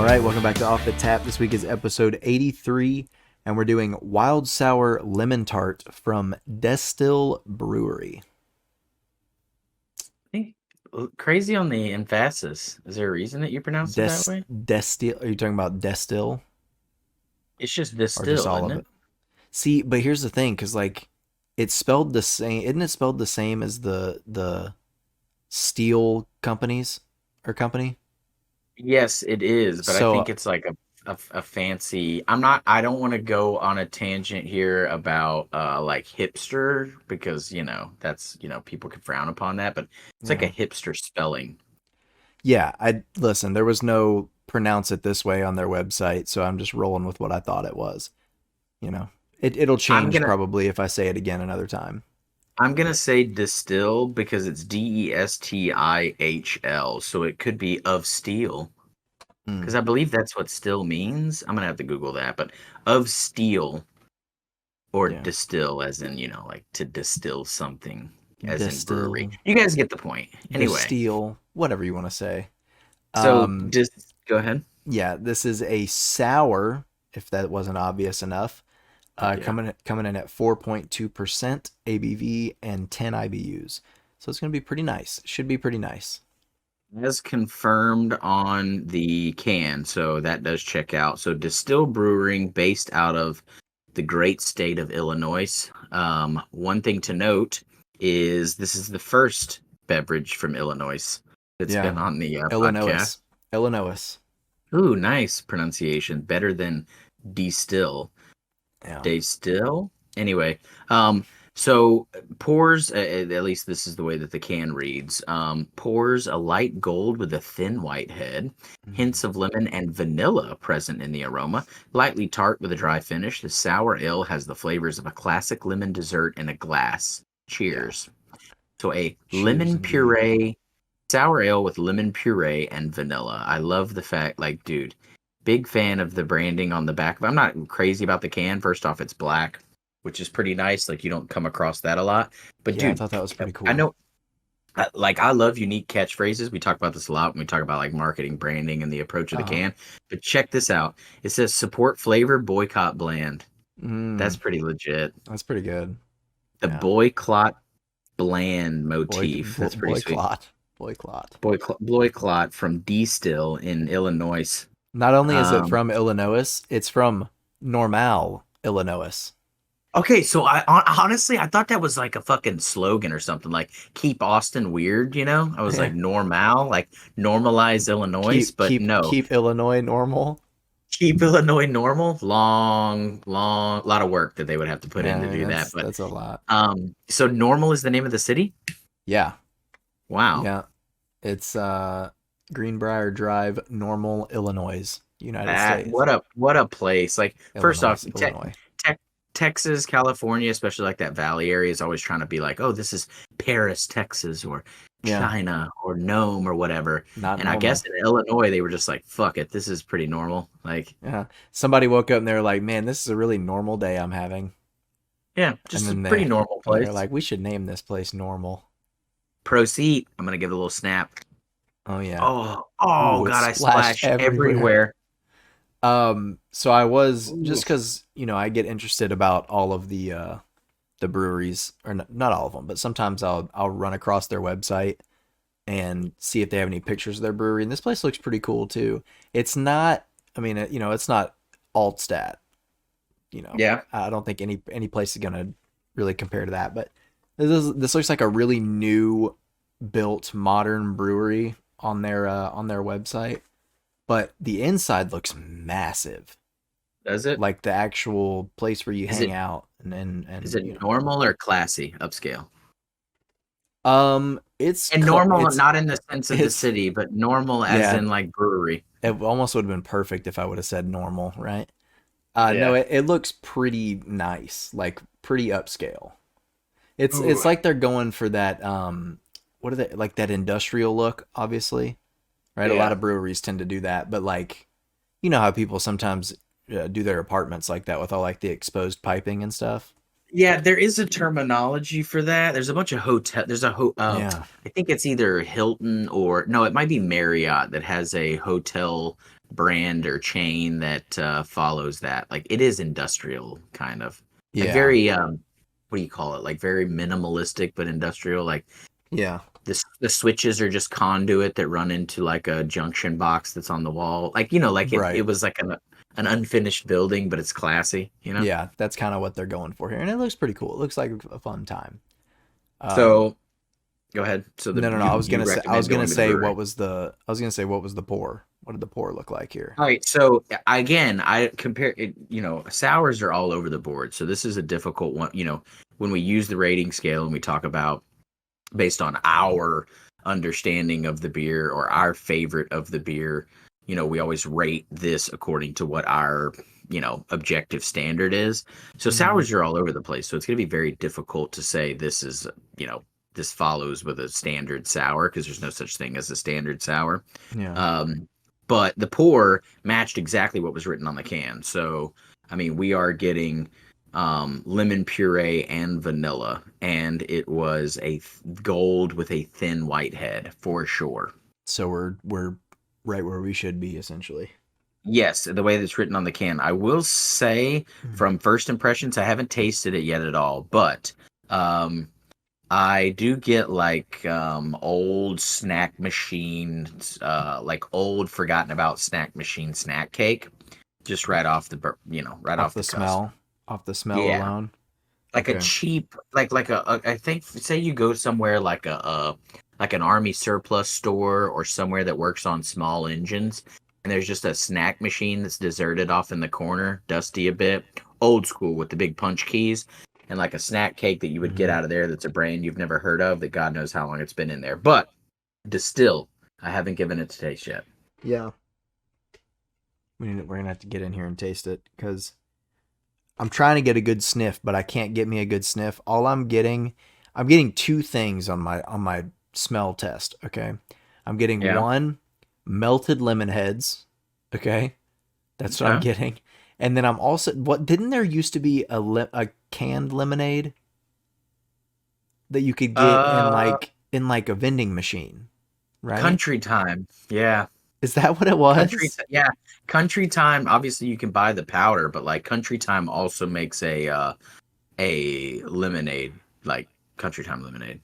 All right, welcome back to Off the Tap. This week is episode 83, and we're doing Wild Sour Lemon Tart from Destihl Brewery. I think crazy on the emphasis. Is there a reason that you pronounce it that way? Destihl? Are you talking about Destihl It's just or just distill, all isn't of it? it? See, but here's the thing, because like it's spelled the same. Isn't it spelled the same as the steel companies or company? Yes, it is, but I think So it's like a fancy. I don't want to go on a tangent here about like hipster because that's people can frown upon that, but it's like a yeah, hipster spelling. yeah. I listen. There was no pronounce it this way on their website, so I'm just rolling with what I thought it was. You know, it'll I'm change gonna probably if I say it again another time. I'm gonna say distill because it's Destihl, so it could be of steel. Mm, Because I believe that's what still means. I'm gonna have to Google that, but of steel or yeah, distill, as in like to distill something, as in brewery. distill, You guys get the point. Anyway, distill, whatever you want to say. so Um, just go ahead. yeah, this is a sour. If that wasn't obvious enough, Yeah, coming in at 4.2% ABV and 10 IBUs. So it's gonna be pretty nice. Should be pretty nice. as confirmed on the can, so that does check out. So Distill Brewing, based out of the great state of Illinois. One thing to note is this is the first beverage from Illinois that's Yeah, been on the podcast. Illinois, Illinois. Ooh, nice pronunciation. Better than distill. Yeah, Distill? Anyway, so pours, at least this is the way that the can reads, pours a light gold with a thin white head, mm, hints of lemon and vanilla present in the aroma, lightly tart with a dry finish. The sour ale has the flavors of a classic lemon dessert in a glass. yeah. Cheers. So a Cheers, lemon indeed. puree sour ale with lemon puree and vanilla. I love the fact, like, dude, big fan of the branding on the back. I'm not crazy about the can. First off, it's black, which is pretty nice. Like, you don't come across that a lot. But, Yeah, I dude, thought that was pretty I cool. know, like, I love unique catchphrases. We talk about this a lot when we talk about, like, marketing, branding, and the approach of the Uh-huh. can. But check this out. It says support flavor, boycott bland. That's Mm, pretty legit. that's pretty good. The Yeah. boycott bland motif. That's pretty sweet. Boycott. Boycott. Boycott from D Still in Illinois. Not only is it Um, from Illinois, it's from Normal, Illinois. okay, so honestly I thought that was like a fucking slogan or something like keep Austin weird, I was Yeah. like normal, like normalize Illinois, Keep but keep no, keep Illinois normal. keep Illinois normal. Long, lot of work that they would have to put Yeah, in I to mean do that. that's But that's a lot. so normal is the name of the city. Yeah. Wow. Yeah. It's Greenbrier Drive, Normal, Illinois, United That States. what a place. Like first off, Illinois, Illinois. Te- Texas, California, especially like that valley area, is always trying to be like, oh, this is Paris, Texas, or Yeah, China, or Nome, or whatever. not And I guess normal. in Illinois, they were just like, fuck it, this is pretty normal. Like, Yeah. Somebody woke up and they were like, "Man, this is a really normal day I'm having." yeah, And just a then pretty normal they're place. like, "We should name this place Normal." Proceed. I'm gonna give it a little snap. Oh yeah. Oh Ooh, it God, I splashed splash everywhere. everywhere. So I was just Oof. because I get interested about all of the breweries, or not all of them, but sometimes I'll run across their website and see if they have any pictures of their brewery. And this place looks pretty cool too. It's not, I mean, it's not Altstat. Yeah. I don't think any place is gonna really compare to that. But this looks like a really new built modern brewery on their website. But the inside looks massive, Does it? like the actual place where you Is hang it out is and it normal or classy, upscale? it's And normal, it's not in the sense of the it's city, but normal as yeah, in like brewery. it almost would have been perfect if I would have said normal, right? No, Yeah. it looks pretty nice, like pretty upscale. It's Ooh. like they're going for that what are they, like that industrial look, obviously, right? A lot Yeah. of breweries tend to do that, but like how people sometimes do their apartments like that with all like the exposed piping and stuff. Yeah, there is a terminology for that. There's a bunch of hotel. Yeah. I think it's either Hilton or no, it might be Marriott that has a hotel brand or chain that follows that. Like it is industrial kind of, like Yeah. very what do you call it? Like very minimalistic but industrial. Like Yeah. the switches are just conduit that run into like a junction box that's on the wall. Like like it Right. was like an unfinished building, but it's classy. Yeah, that's kind of what they're going for here, and it looks pretty cool. It looks like a fun time. Um, So go ahead. So no, no, no. you I was recommend gonna going to the say brewery. I was gonna say what was the pour? What did the pour look like here? All right, so again, I compare it, sours are all over the board. So this is a difficult one, when we use the rating scale and we talk about based on our understanding of the beer or our favorite of the beer, we always rate this according to what our, objective standard is. So Hmm. sours are all over the place. So it's going to be very difficult to say this is, this follows with a standard sour because there's no such thing as a standard sour. Yeah. Um, but the pour matched exactly what was written on the can. So, I mean, we are getting lemon puree and vanilla, and it was a gold with a thin white head for sure. So we're right where we should be essentially. Yes, the way that's written on the can. I will say, Mm. from first impressions, I haven't tasted it yet at all, but um, I do get like old snack machine, like old forgotten about snack machine snack cake, just right off the, right Off off the the cusp. smell, off the smell Yeah, alone. like a Okay. cheap, I think, say you go somewhere like like an army surplus store or somewhere that works on small engines, and there's just a snack machine that's deserted off in the corner, dusty a bit, old school with the big punch keys, and like a snack cake that you would get Hmm. out of there that's a brand you've never heard of that God knows how long it's been in there. But Distill, I haven't given it to taste yet. Yeah. We're gonna have to get in here and taste it because I'm trying to get a good sniff, but I can't get me a good sniff. I'm getting two things on my smell test. Okay, I'm getting Yeah. one, melted lemon heads. Okay, that's what I'm Okay. getting, and then I'm also, what, didn't there used to be a canned lemonade that you could get Uh, in like a vending machine, right? Country Time. Yeah. Is that what it was? Yeah, Country Time. Obviously, you can buy the powder, but like Country Time also makes a lemonade, like Country Time lemonade,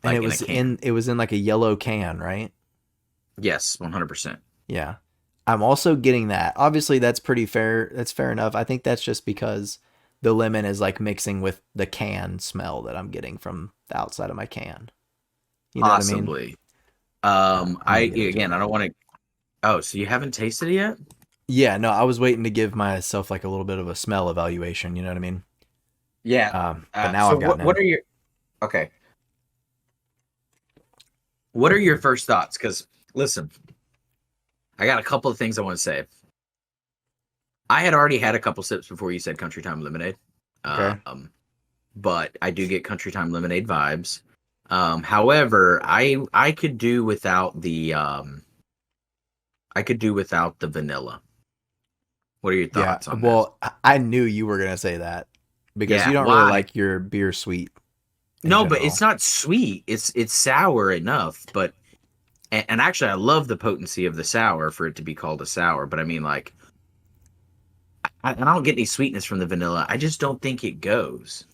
And like in a can. it was in like a yellow can, right? Yes, 100%. Yeah. I'm also getting that. Obviously, that's pretty fair. That's fair enough. I think that's just because the lemon is like mixing with the can smell that I'm getting from the outside of my can. You know what I mean? Possibly. I'm I gonna give it to again, him. I don't want to. Oh, so you haven't tasted it yet? Yeah, no, I was waiting to give myself like a little bit of a smell evaluation. You know what I mean? Yeah. But now So I've gotten what in. are your okay? What are your first thoughts? Because listen, I got a couple of things I want to say. I had already had a couple sips before you said Country Time lemonade. Okay. Um, but I do get Country Time lemonade vibes. However, I could do without the vanilla. What are your Yeah. thoughts on this? Well, I knew you were gonna say that because you Yeah, don't really why? like your beer sweet in No, but it's general. not sweet. It's sour enough, but and actually I love the potency of the sour for it to be called a sour, but I mean like I don't get any sweetness from the vanilla. I just don't think it goes.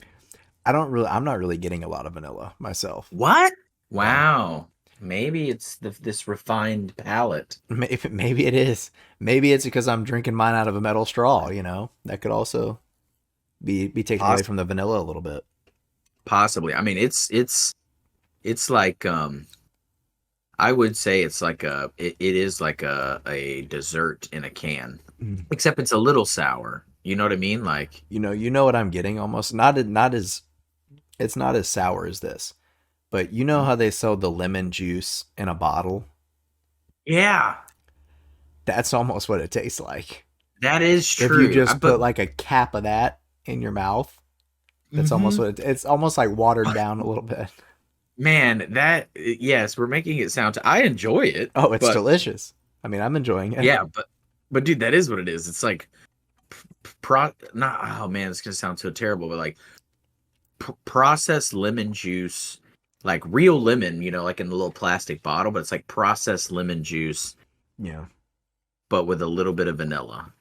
I'm not really getting a lot of vanilla myself. What? Yeah. Wow. Maybe it's this refined palate. Maybe it is. Maybe it's because I'm drinking mine out of a metal straw. You know, that could also be taken away from the vanilla a little bit. Possibly. I mean, it's like I would say it's like it is like a dessert in a can, Mm. except it's a little sour. You know what I mean? Like, You know what I'm getting almost. Not as, it's not as sour as this, but you know how they sell the lemon juice in a bottle. yeah, That's almost what it tastes like. that is If you true. just But put like a cap of that in your mouth, that's almost mhm. what it's almost like watered down a little bit. Man, that yes, we're making it sound. I enjoy it, Oh, it's but delicious. I mean, I'm enjoying it. yeah, but dude, that is what it is. It's like not. Oh man, it's gonna sound so terrible, but like processed lemon juice, like real lemon, like in a little plastic bottle, but it's like processed lemon juice Yeah. but with a little bit of vanilla.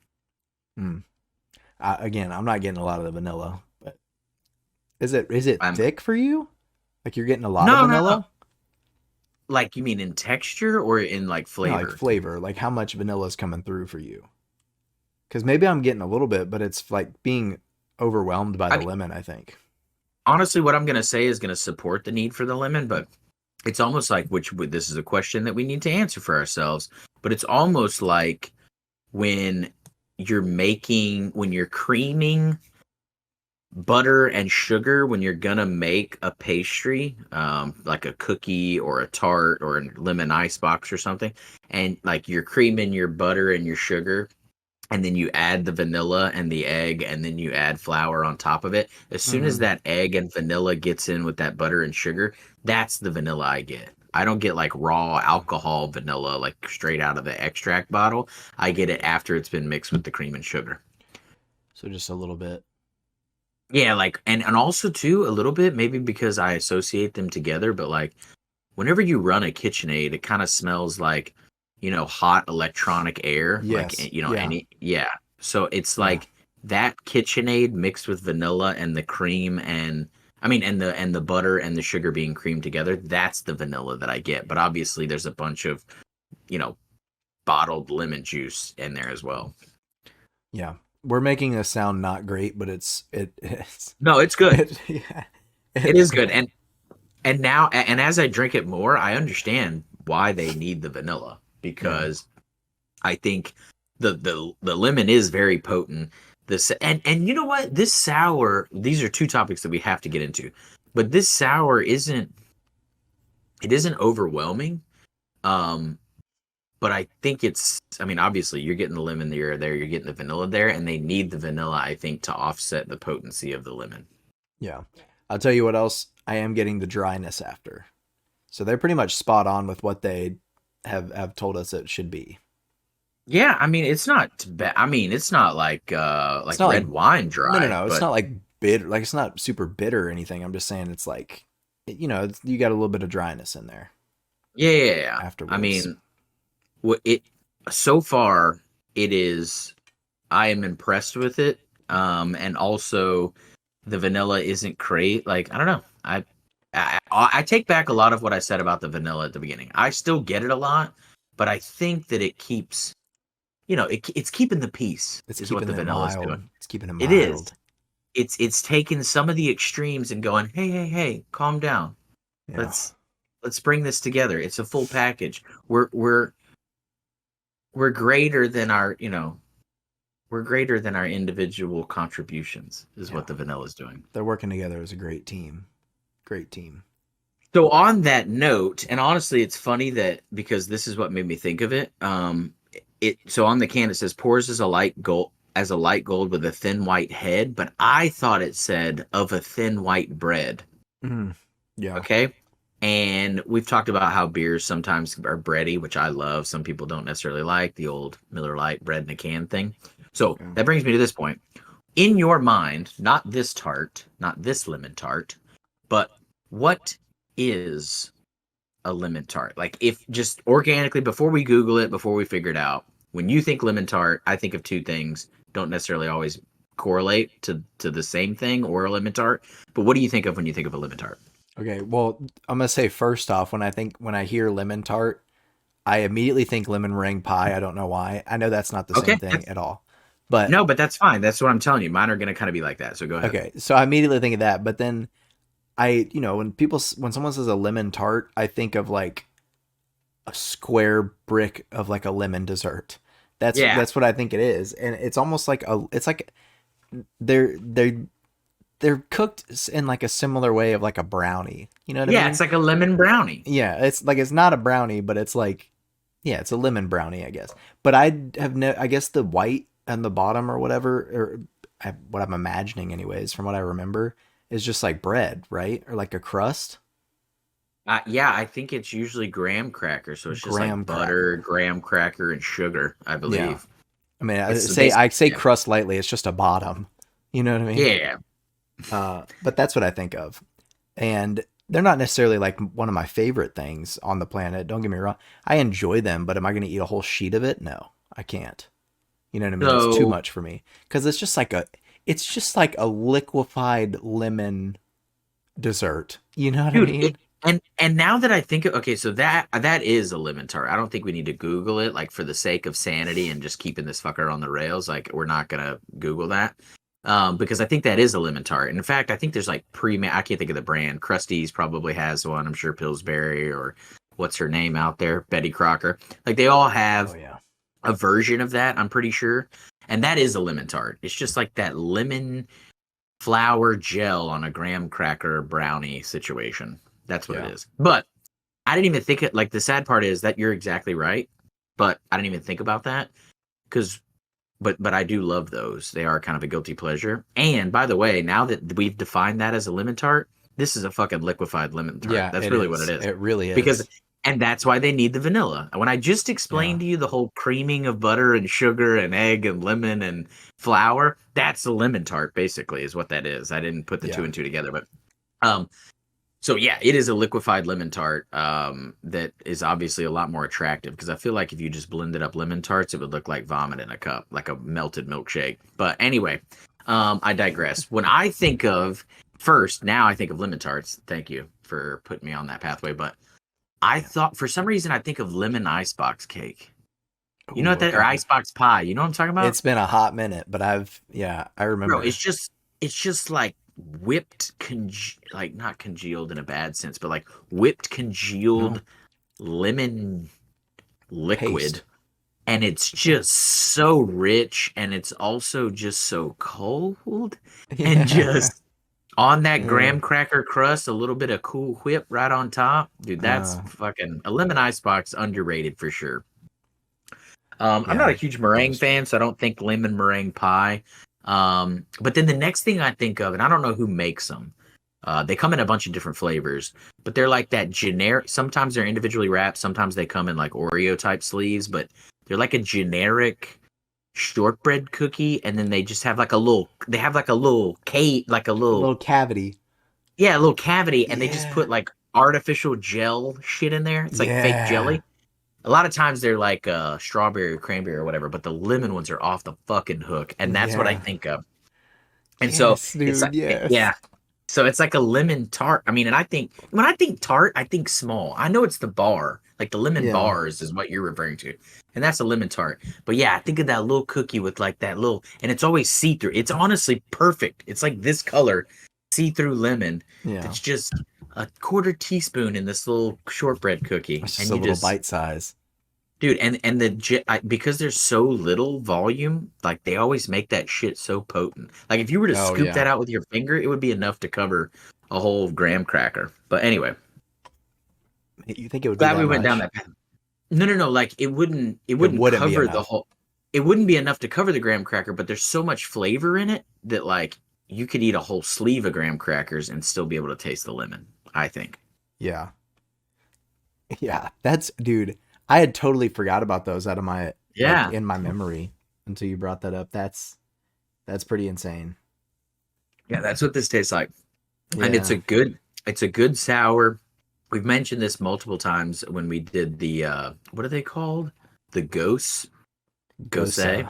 Mm. Again, I'm not getting a lot of the vanilla, but is it I'm thick for you? Like you're getting a lot of No, no, no. vanilla? Like you mean in texture or in like No, like flavor? flavor. Like how much vanilla is coming through for you? Because maybe I'm getting a little bit, but it's like being overwhelmed by I the mean, lemon, I think. honestly, what I'm gonna say is gonna support the need for the lemon, but it's almost like this is a question that we need to answer for ourselves. But it's almost like when when you're creaming butter and sugar when you're gonna make a pastry, like a cookie or a tart or a lemon ice box or something, and like you're creaming your butter and your sugar, and then you add the vanilla and the egg, and then you add flour on top of it. As soon as Hmm. that egg and vanilla gets in with that butter and sugar, that's the vanilla I get. I don't get like raw alcohol vanilla, like straight out of the extract bottle. I get it after it's been mixed with the cream and sugar. So just a little bit. Yeah, like and also too a little bit maybe because I associate them together, but like whenever you run a KitchenAid, it kind of smells like, hot electronic air, like Yes. Yeah. any yeah. So it's Yeah. like that KitchenAid mixed with vanilla and the cream and I mean and the butter and the sugar being creamed together, that's the vanilla that I get. But obviously there's a bunch of, you know, bottled lemon juice in there as well. Yeah. We're making this sound not great, but it's No, it's good. yeah. It It's is good. good. And now, and as I drink it more, I understand why they need the vanilla Yeah. because I think the lemon is very potent. This and you know what? This sour. These are two topics that we have to get into, but this sour isn't overwhelming. Um, but I think it's. I mean, obviously, you're getting the lemon there. You're getting the vanilla there, and they need the vanilla. I think to offset the potency of the lemon. Yeah. I'll tell you what else I am getting the dryness after. So they're pretty much spot on with what they have told us it should be. Yeah, I mean it's not bad. I mean it's not It's like not like red wine no, no, dry, no. It's but not like bitter. Like it's not super bitter or anything. I'm just saying it's like, you got a little bit of dryness in there yeah, yeah, yeah. I afterwards. mean, what it so far it is. I am impressed with it. And also the vanilla isn't great. Like I don't know. I take back a lot of what I said about the vanilla at the beginning. I still get it a lot, but I think that it keeps, it's keeping the peace It's is what keeping the it vanilla is mild. doing. It's keeping it It is. mild. It's taking some of the extremes and going, hey, hey, hey, calm down. Yeah. Let's let's bring this together. It's a full package. We're greater than we're greater than our individual contributions is Yeah. what the vanilla is doing. They're working together as a great team. Great team. So on that note, and honestly, it's funny that because this is what made me think of it. So on the can it says pours as a light gold with a thin white head, but I thought it said of a thin white bread. Mm. Yeah. Okay. And we've talked about how beers sometimes are bready, which I love. Some people don't necessarily like the old Miller Lite bread in a can thing. So Yeah. that brings me to this point. In your mind, not this tart, not this lemon tart, but what is a lemon tart? Like, if just organically, before we Google it, before we figure it out, when you think lemon tart, I think of two things. Don't necessarily always correlate to the same thing or a lemon tart. But what do you think of when you think of a lemon tart? Okay. Well, I'm gonna say first off, when I hear lemon tart, I immediately think lemon meringue pie. I don't know why. I know that's not the Okay, same thing at all. But no, but that's fine. That's what I'm telling you. Mine are going to kind of be like that. So go ahead. okay, so I immediately think of that. But then when someone says a lemon tart, I think of like a square brick of like a lemon dessert. Yeah. That's what I think it is, and it's almost like it's like they're they're cooked in like a similar way of like a brownie. You know what I Yeah, it's mean? like a lemon brownie. Yeah, it's like it's not a brownie, but it's like yeah, it's a lemon brownie, I guess. But I guess the white and the bottom or whatever, or what I'm imagining, anyways, from what I remember, is just like bread, right? Or like a crust, Yeah, I think it's usually graham cracker. So it's just like graham butter, cracker. graham cracker, and sugar, I Yeah, believe. I mean, It's basically, I say yeah. crust lightly. It's just a bottom. You know what I mean? Yeah. But that's what I think of, and they're not necessarily like one of my favorite things on the planet. Don't get me wrong. I enjoy them, but am I going to eat a whole sheet of it? No, I can't. You know what I mean? It's too So, much for me because it's just like a liquefied lemon dessert. You know what I dude, mean? and now that I think of, okay, so that is a lemon tart. I don't think we need to Google it, like for the sake of sanity and just keeping this fucker on the rails. Like we're not gonna Google that. Because I think that is a lemon tart. And in fact, I think there's like I can't think of the brand. Krusty's probably has one. I'm sure Pillsbury or what's her name out there, Betty Crocker. Like they all Oh have yeah. a version of that, I'm pretty sure. And that is a lemon tart. It's just like that lemon flour gel on a graham cracker brownie situation. That's what it Yeah. is. But I didn't even think it, like the sad part is that you're exactly right. But I didn't even think about that because but I do love those. They are kind of a guilty pleasure. And by the way, now that we've defined that as a lemon tart, this is a fucking liquefied lemon tart. Yeah, That's it really what it is. is. It really Because is. and that's why they need the vanilla. When I just Yeah. explained to you the whole creaming of butter and sugar and egg and lemon and flour, that's a lemon tart basically is what that is. I didn't put the two Yeah. and two together, but um so yeah, it is a liquefied lemon tart that is obviously a lot more attractive because I feel like if you just blended up lemon tarts, it would look like vomit in a cup, like a melted milkshake. But anyway, I digress. When I think of first, now I think of lemon tarts. Thank you for putting me on that pathway. But I Yeah. thought for some reason I think of lemon icebox cake. You know Ooh, what that or okay. icebox pie? You know what I'm talking about? It's been a hot minute, but yeah, I Bro, remember. it's just like like not congealed in a bad sense, but like whipped No, congealed lemon liquid, paste. and it's Yeah. just so rich and it's also just so cold and Yeah. just on that Yeah. graham cracker crust, a little bit of Cool Whip right on top. Dude, that's Uh, fucking a lemon icebox underrated for sure. I'm not a yeah. huge meringue Toast. fan, so I don't think lemon meringue pie. But then the next thing I think of, and I don't know who makes them. They come in a bunch of different flavors, but they're like that generic. Sometimes they're individually wrapped. Sometimes they come in like Oreo type sleeves, but they're like a generic shortbread cookie, and then they just have like a little. They have like a little cave, like a A little little cavity. yeah, a little cavity, and they just Yeah. put like artificial gel shit in there. It's like fake Yeah. jelly. A lot of times they're like strawberry or cranberry or whatever, but the lemon ones are off the fucking hook, and that's what I Yeah. think of. And so Yes, it's dude. like, Yes. yeah, so it's like a lemon tart. I mean, and I think when I think tart, I think small. I know it's the bar, like the lemon Yeah. bars is what you're referring to, and that's a lemon tart. But yeah, I think of that little cookie with like that little, and it's always see through. It's honestly perfect. It's like this color, see through lemon. Yeah. That's just a quarter teaspoon in this little shortbread cookie, It's just and a you little just bite size. dude, and because there's so little volume, like they always make that shit so potent. Like if you were to Oh scoop that yeah. out with your finger, it would be enough to cover a whole graham cracker. But anyway, You think it would be glad we that went down much? that path. No, no, no. Like it It wouldn't wouldn't be cover the enough. whole. It wouldn't be enough to cover the graham cracker, but there's so much flavor in it that like you could eat a whole sleeve of graham crackers and still be able to taste the lemon. I think. Yeah. Yeah. That's dude. I had totally forgot about those out of my like Yeah, in my memory until you brought that up. That's pretty insane. yeah. That's what this tastes like. And Yeah. it's a good sour. We've mentioned this multiple times when we did the what are they called? The gose, Gosa.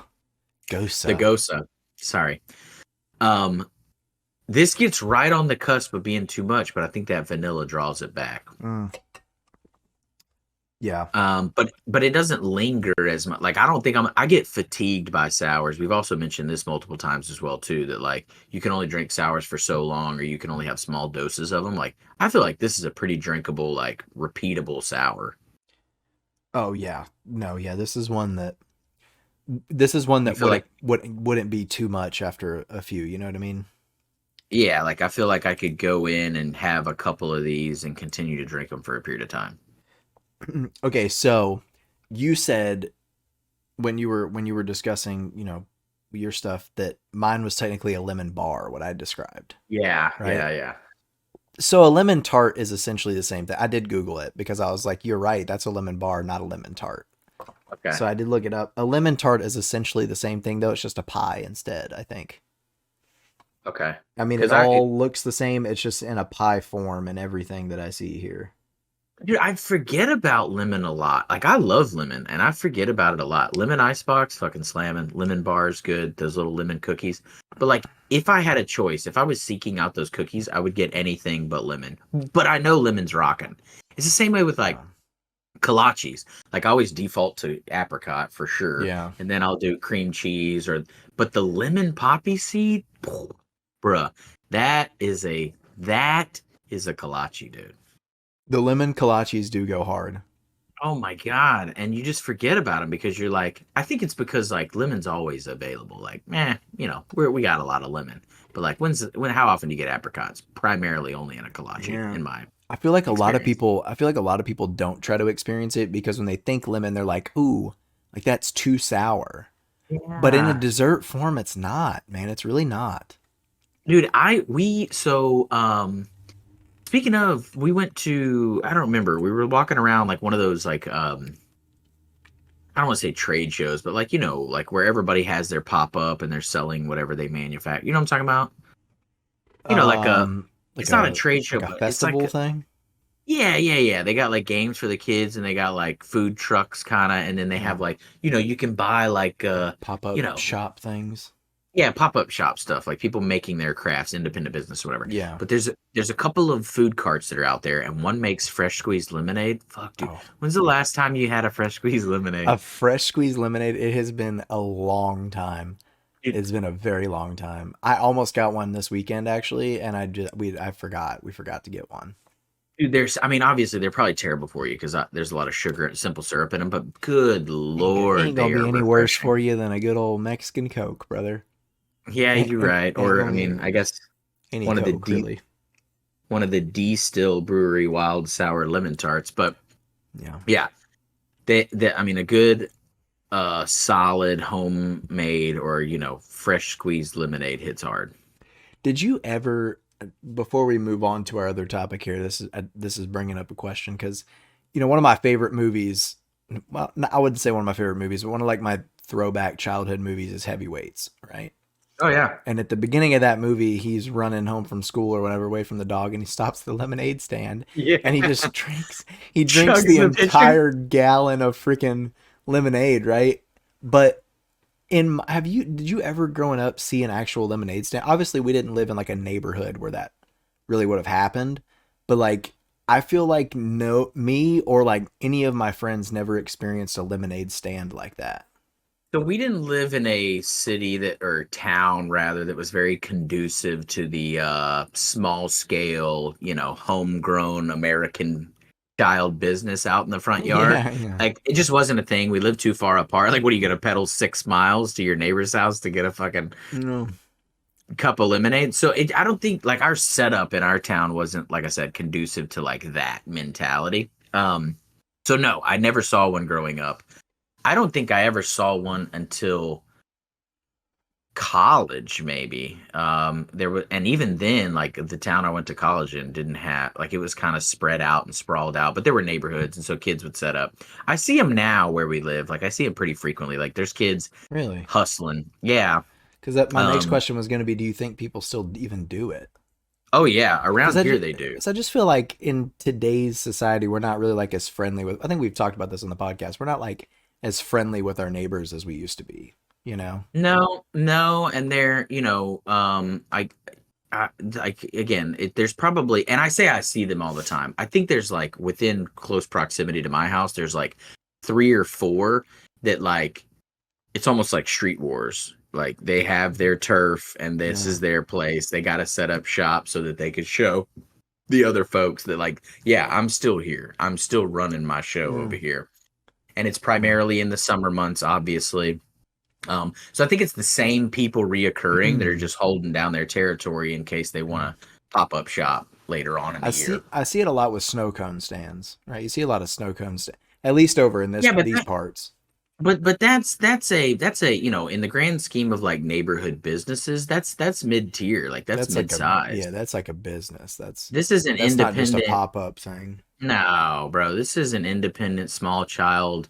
the Gosa. gosa. Sorry. Um, this gets right on the cusp of being too much, but I think that vanilla draws it back. Mm, yeah. But it doesn't linger as much. Like I get fatigued by sours. We've also mentioned this multiple times as well too, that like you can only drink sours for so long, or you can only have small doses of them. Like I feel like this is a pretty drinkable, like repeatable sour. Oh yeah. No, yeah. This is one You that feel like wouldn't be too much after a few, you know what I mean? yeah, like I feel like I could go in and have a couple of these and continue to drink them for a period of time. Okay, so you said when you were discussing, your stuff that mine was technically a lemon bar, what I described, Yeah, right? yeah, yeah. So a lemon tart is essentially the same thing. I did Google it because I was like, you're right, that's a lemon bar, not a lemon tart. Okay, So I did look it up. A lemon tart is essentially the same thing though, it's just a pie instead, I think. okay. I mean, it Because I all looks the same, it's just in a pie form and everything that I see here. Dude, I forget about lemon a lot. Like I love lemon and I forget about it a lot. Lemon icebox, fucking slamming. Lemon bars, good. Those little lemon cookies. But like if I had a choice, if I was seeking out those cookies, I would get anything but lemon. But I know lemon's rocking. It's the same way with like Yeah. kolaches. Like I always default to apricot for sure. Yeah. And then I'll do cream cheese or but the lemon poppy seed, bruh, that is a kolache, dude. The lemon kolaches do go hard. Oh my God. And you just forget about them because you're like, I think it's because like lemon's always available. Like, we got a lot of lemon. But like how often do you get apricots? Primarily only in a kolache, Yeah. in my I feel like experience. a lot of people don't try to experience it because when they think lemon, they're like, ooh, like that's too sour. But in a Yeah. dessert form, it's not, man. It's really not. Dude, speaking of, we went to, I don't remember, we were walking around like one of those like I don't want to say trade shows, but like, like where everybody has their pop up and they're selling whatever they manufacture. You know what I'm talking about? Like Um, it's not a trade show, like a but it's like festival thing. yeah, yeah, yeah. They got like games for the kids and they got like food trucks kind of, and then they Yeah. have like, you can buy like Pop you up know, shop things. yeah, pop-up shop stuff, like people making their crafts, independent business or whatever. Yeah. But there's a couple of food carts that are out there and one makes fresh squeezed lemonade. Fuck, dude. Oh, When's the last time you had a fresh squeezed lemonade? a fresh squeezed lemonade. It has been a long time. Dude, It's been a very long time. I almost got one this weekend actually, and I forgot. We forgot to get one. there's I mean, obviously they're probably terrible for you because there's a lot of sugar and simple syrup in them, but good Ain't Lord, gonna they be are any worse refreshing. for you than a good old Mexican Coke, brother. Yeah, you're right. Ain't Or I gonna be mean, I guess any one of the Coke D really. one of the Destihl Brewery wild sour lemon tarts. But Yeah. yeah, they I mean a good solid homemade or fresh squeezed lemonade hits hard. Did you ever, before we move on to our other topic here, this is bringing up a question because, one of my favorite movies. Well, I wouldn't say one of my favorite movies, but one of like my throwback childhood movies is Heavyweights, right? Oh yeah. And at the beginning of that movie, he's running home from school or whatever, away from the dog, and he stops at the lemonade stand, Yeah. and he just drinks. He drinks Chugs the the pitcher. entire gallon of freaking lemonade, right? But did you ever growing up see an actual lemonade stand? Obviously, we didn't live in like a neighborhood where that really would have happened, but like I feel like no me or like any of my friends never experienced a lemonade stand like that. So we didn't live in a city that or town rather that was very conducive to the small scale, homegrown American child business out in the front yard. Yeah, yeah. Like it just wasn't a thing. We lived too far apart. Like what are you gonna pedal 6 miles to your neighbor's house to get a fucking No. cup of lemonade? So I don't think like our setup in our town wasn't, like I said, conducive to like that mentality. So no, I never saw one growing up. I don't think I ever saw one until college, maybe. There was, and even then, like the town I went to college in didn't have, like it was kind of spread out and sprawled out, but there were neighborhoods, and so kids would set up. I see them now where we live. Like I see them pretty frequently. Like there's kids Really? hustling. Yeah. Because that my next Um. question was going to be, do you think people still even do it? Oh yeah. Because Around here they do. I just feel like in today's society, we're not really like as friendly with. I think we've talked about this on the podcast. We're not like as friendly with our neighbors as we used to be. You know? No, no, and they're, like again, there's probably, and I see them all the time. I think there's like within close proximity to my house, there's like three or four that like it's almost like street wars. Like they have their turf and this Yeah. is their place. They got to set up shop so that they could show the other folks that like, yeah, I'm still here. I'm still running my show Yeah. over here. And it's Yeah. primarily in the summer months, obviously. So I think it's the same people reoccurring that are just holding down their territory in case they Yeah. want to pop up shop later on in the year. I see it a lot with snow cone stands, right? You see a lot of snow cones, at least over in Yeah, these parts. but that's a in the grand scheme of like neighborhood businesses, that's mid tier, like that's That's like mid a sized. yeah, that's like a business. This is an That's not just a independent. pop up thing. No, bro, this is an independent small child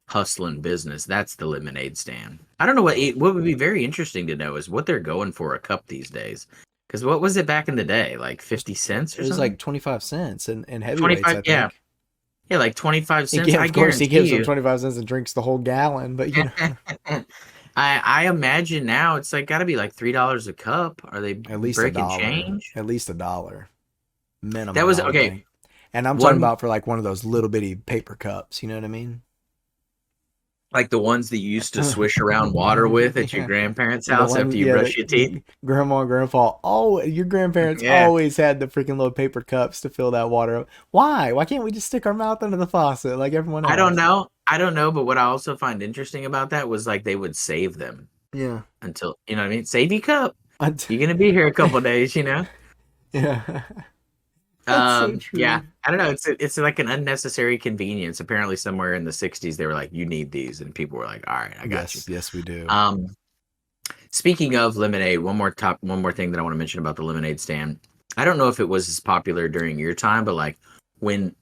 hustling business. That's the lemonade stand. I don't know what would be very interesting to know is what they're going for a cup these days. Because what was it back in the day? Like 50 cents It or was something? like 25 cents and heavyweights, 25, I yeah. think. Yeah, like 25 He cents. I of course, he guarantee gives them you. 25 cents and drinks the whole gallon. But I imagine now it's like got to be like $3 a cup. Are they at least a breaking dollar, change? at least a dollar That minimum, was I would okay. think. And I'm talking One about for like one of those little bitty paper cups. You know what I mean? like the ones that you used to swish around water with at your Yeah. grandparents' The house one, after you yeah, brush that your teeth. grandma and grandpa, oh, your grandparents Yeah. always had the freaking little paper cups to fill that water up. Why? Why can't we just stick our mouth under the faucet like everyone I don't else? know. I don't know, but what I also find interesting about that was like they would save them Yeah. until, you know what I mean? Save your cup. Unt- You're gonna be here a couple days, you know? yeah. That's so Yeah. true. I don't know. It's like an unnecessary convenience. Apparently somewhere in the 60s they were like, you need these, and people were like, all right, I got you. Yes, yes, we do. Um, Speaking of lemonade, one more thing that I want to mention about the lemonade stand. I don't know if it was as popular during your time, but like when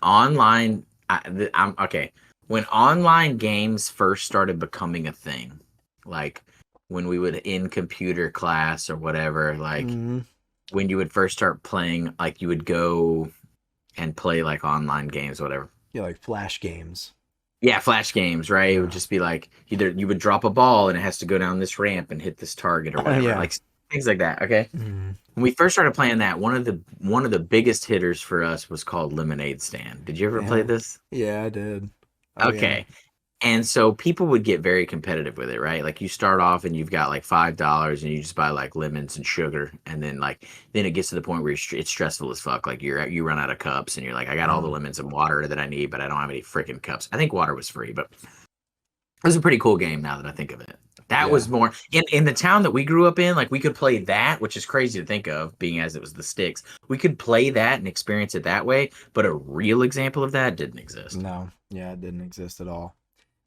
online, I'm okay. When online games first started becoming a thing, like when we would in computer class or whatever, like Mm, when you would first start playing, like you would go and play like online games, whatever. yeah, like flash games. Yeah, flash games, right? It would Yeah. just be like either you would drop a ball and it has to go down this ramp and hit this target or whatever, Yeah. like things like that. Okay. Mm, When we first started playing that, one of the biggest hitters for us was called Lemonade Stand. Did you ever play yeah. this? Yeah, I did. Oh yeah. Okay. And so people would get very competitive with it, right? Like you start off and you've got like $5 and you just buy like lemons and sugar, and then it gets to the point where it's stressful as fuck. Like you run out of cups and you're like, I got all the Yeah. lemons and water that I need, but I don't have any freaking cups. I think water was free, but it was a pretty cool game now that I think of it. That Yeah. was more in the town that we grew up in, like we could play that, which is crazy to think of, being as it was the sticks. We could play that and experience it that way, but a real example of that didn't exist. No. Yeah, it didn't exist at all.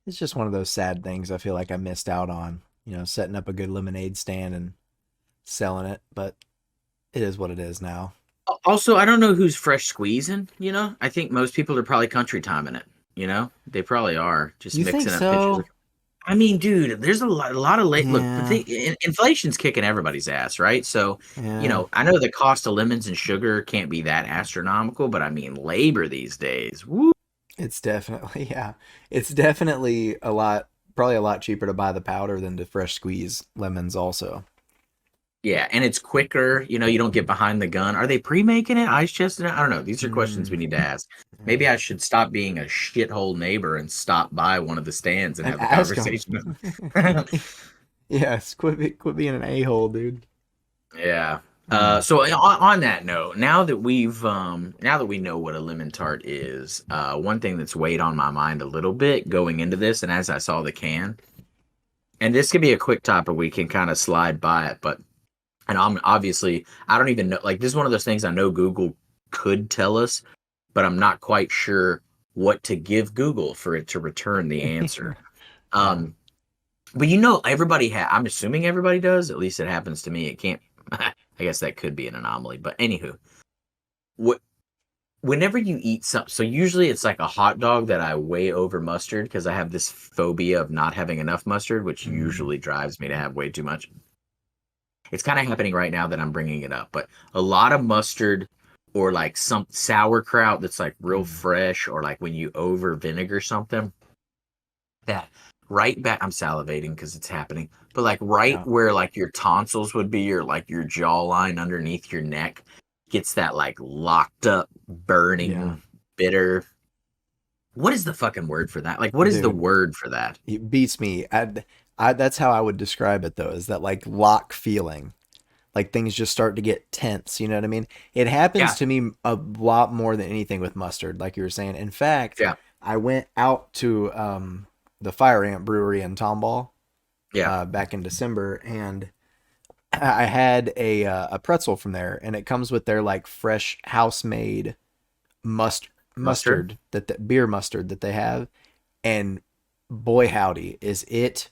It's just one of those sad things I feel like I missed out on, setting up a good lemonade stand and selling it, but it is what it is now. Also, I don't know who's fresh squeezing, you know? I think most people are probably country timing it, you know? They probably are just You think mixing up pitches. so? I mean, dude, there's a lot of late. Look, Yeah. inflation's kicking everybody's ass, right? So, Yeah. I know the cost of lemons and sugar can't be that astronomical, but I mean, labor these days, woo. It's definitely yeah. It's definitely probably a lot cheaper to buy the powder than to fresh squeeze lemons also. Yeah, and it's quicker. You don't get behind the gun. Are they pre-making it, ice chesting it? I don't know. These are questions we Mm, need to ask. yeah. Maybe I should stop being a shithole neighbor and stop by one of the stands and And have the ask them. conversation. Yes, quit being an a-hole, dude. Yeah. Hmm. So on that note, now that we know what a lemon tart is, one thing that's weighed on my mind a little bit going into this, and as I saw the can, and this could be a quick topic, we can kind of slide by it, but and I'm obviously I don't even know, like this is one of those things I know Google could tell us, but I'm not quite sure what to give Google for it to return the answer. Yeah. Um, but I'm assuming everybody does. At least it happens to me. It can't. I guess that could be an anomaly. But anywho, what whenever you eat something, so usually it's like a hot dog that I way over mustard because I have this phobia of not having enough mustard, which Mm, usually drives me to have way too much. It's kind of happening right now that I'm bringing it up, but a lot of mustard or like some sauerkraut that's like real mm. fresh, or like when you over vinegar something, that right back, I'm salivating because it's happening, but like right Yeah. where like your tonsils would be, or like your jawline underneath your neck gets that like locked up, Yeah. burning, bitter. What is the fucking word for that? Like, what is the Dude, word for that? it beats me. That's how I would describe it though, is that like lock feeling. Like things just start to get tense, you know what I mean? It happens Yeah, to me a lot more than anything with mustard, like you were saying. In fact, yeah, I went out to the Fire Ant Brewery in Tomball yeah. back in December, and I had a pretzel from there, and it comes with their like fresh house made must Mustard. mustard that beer mustard that they have, and boy howdy is it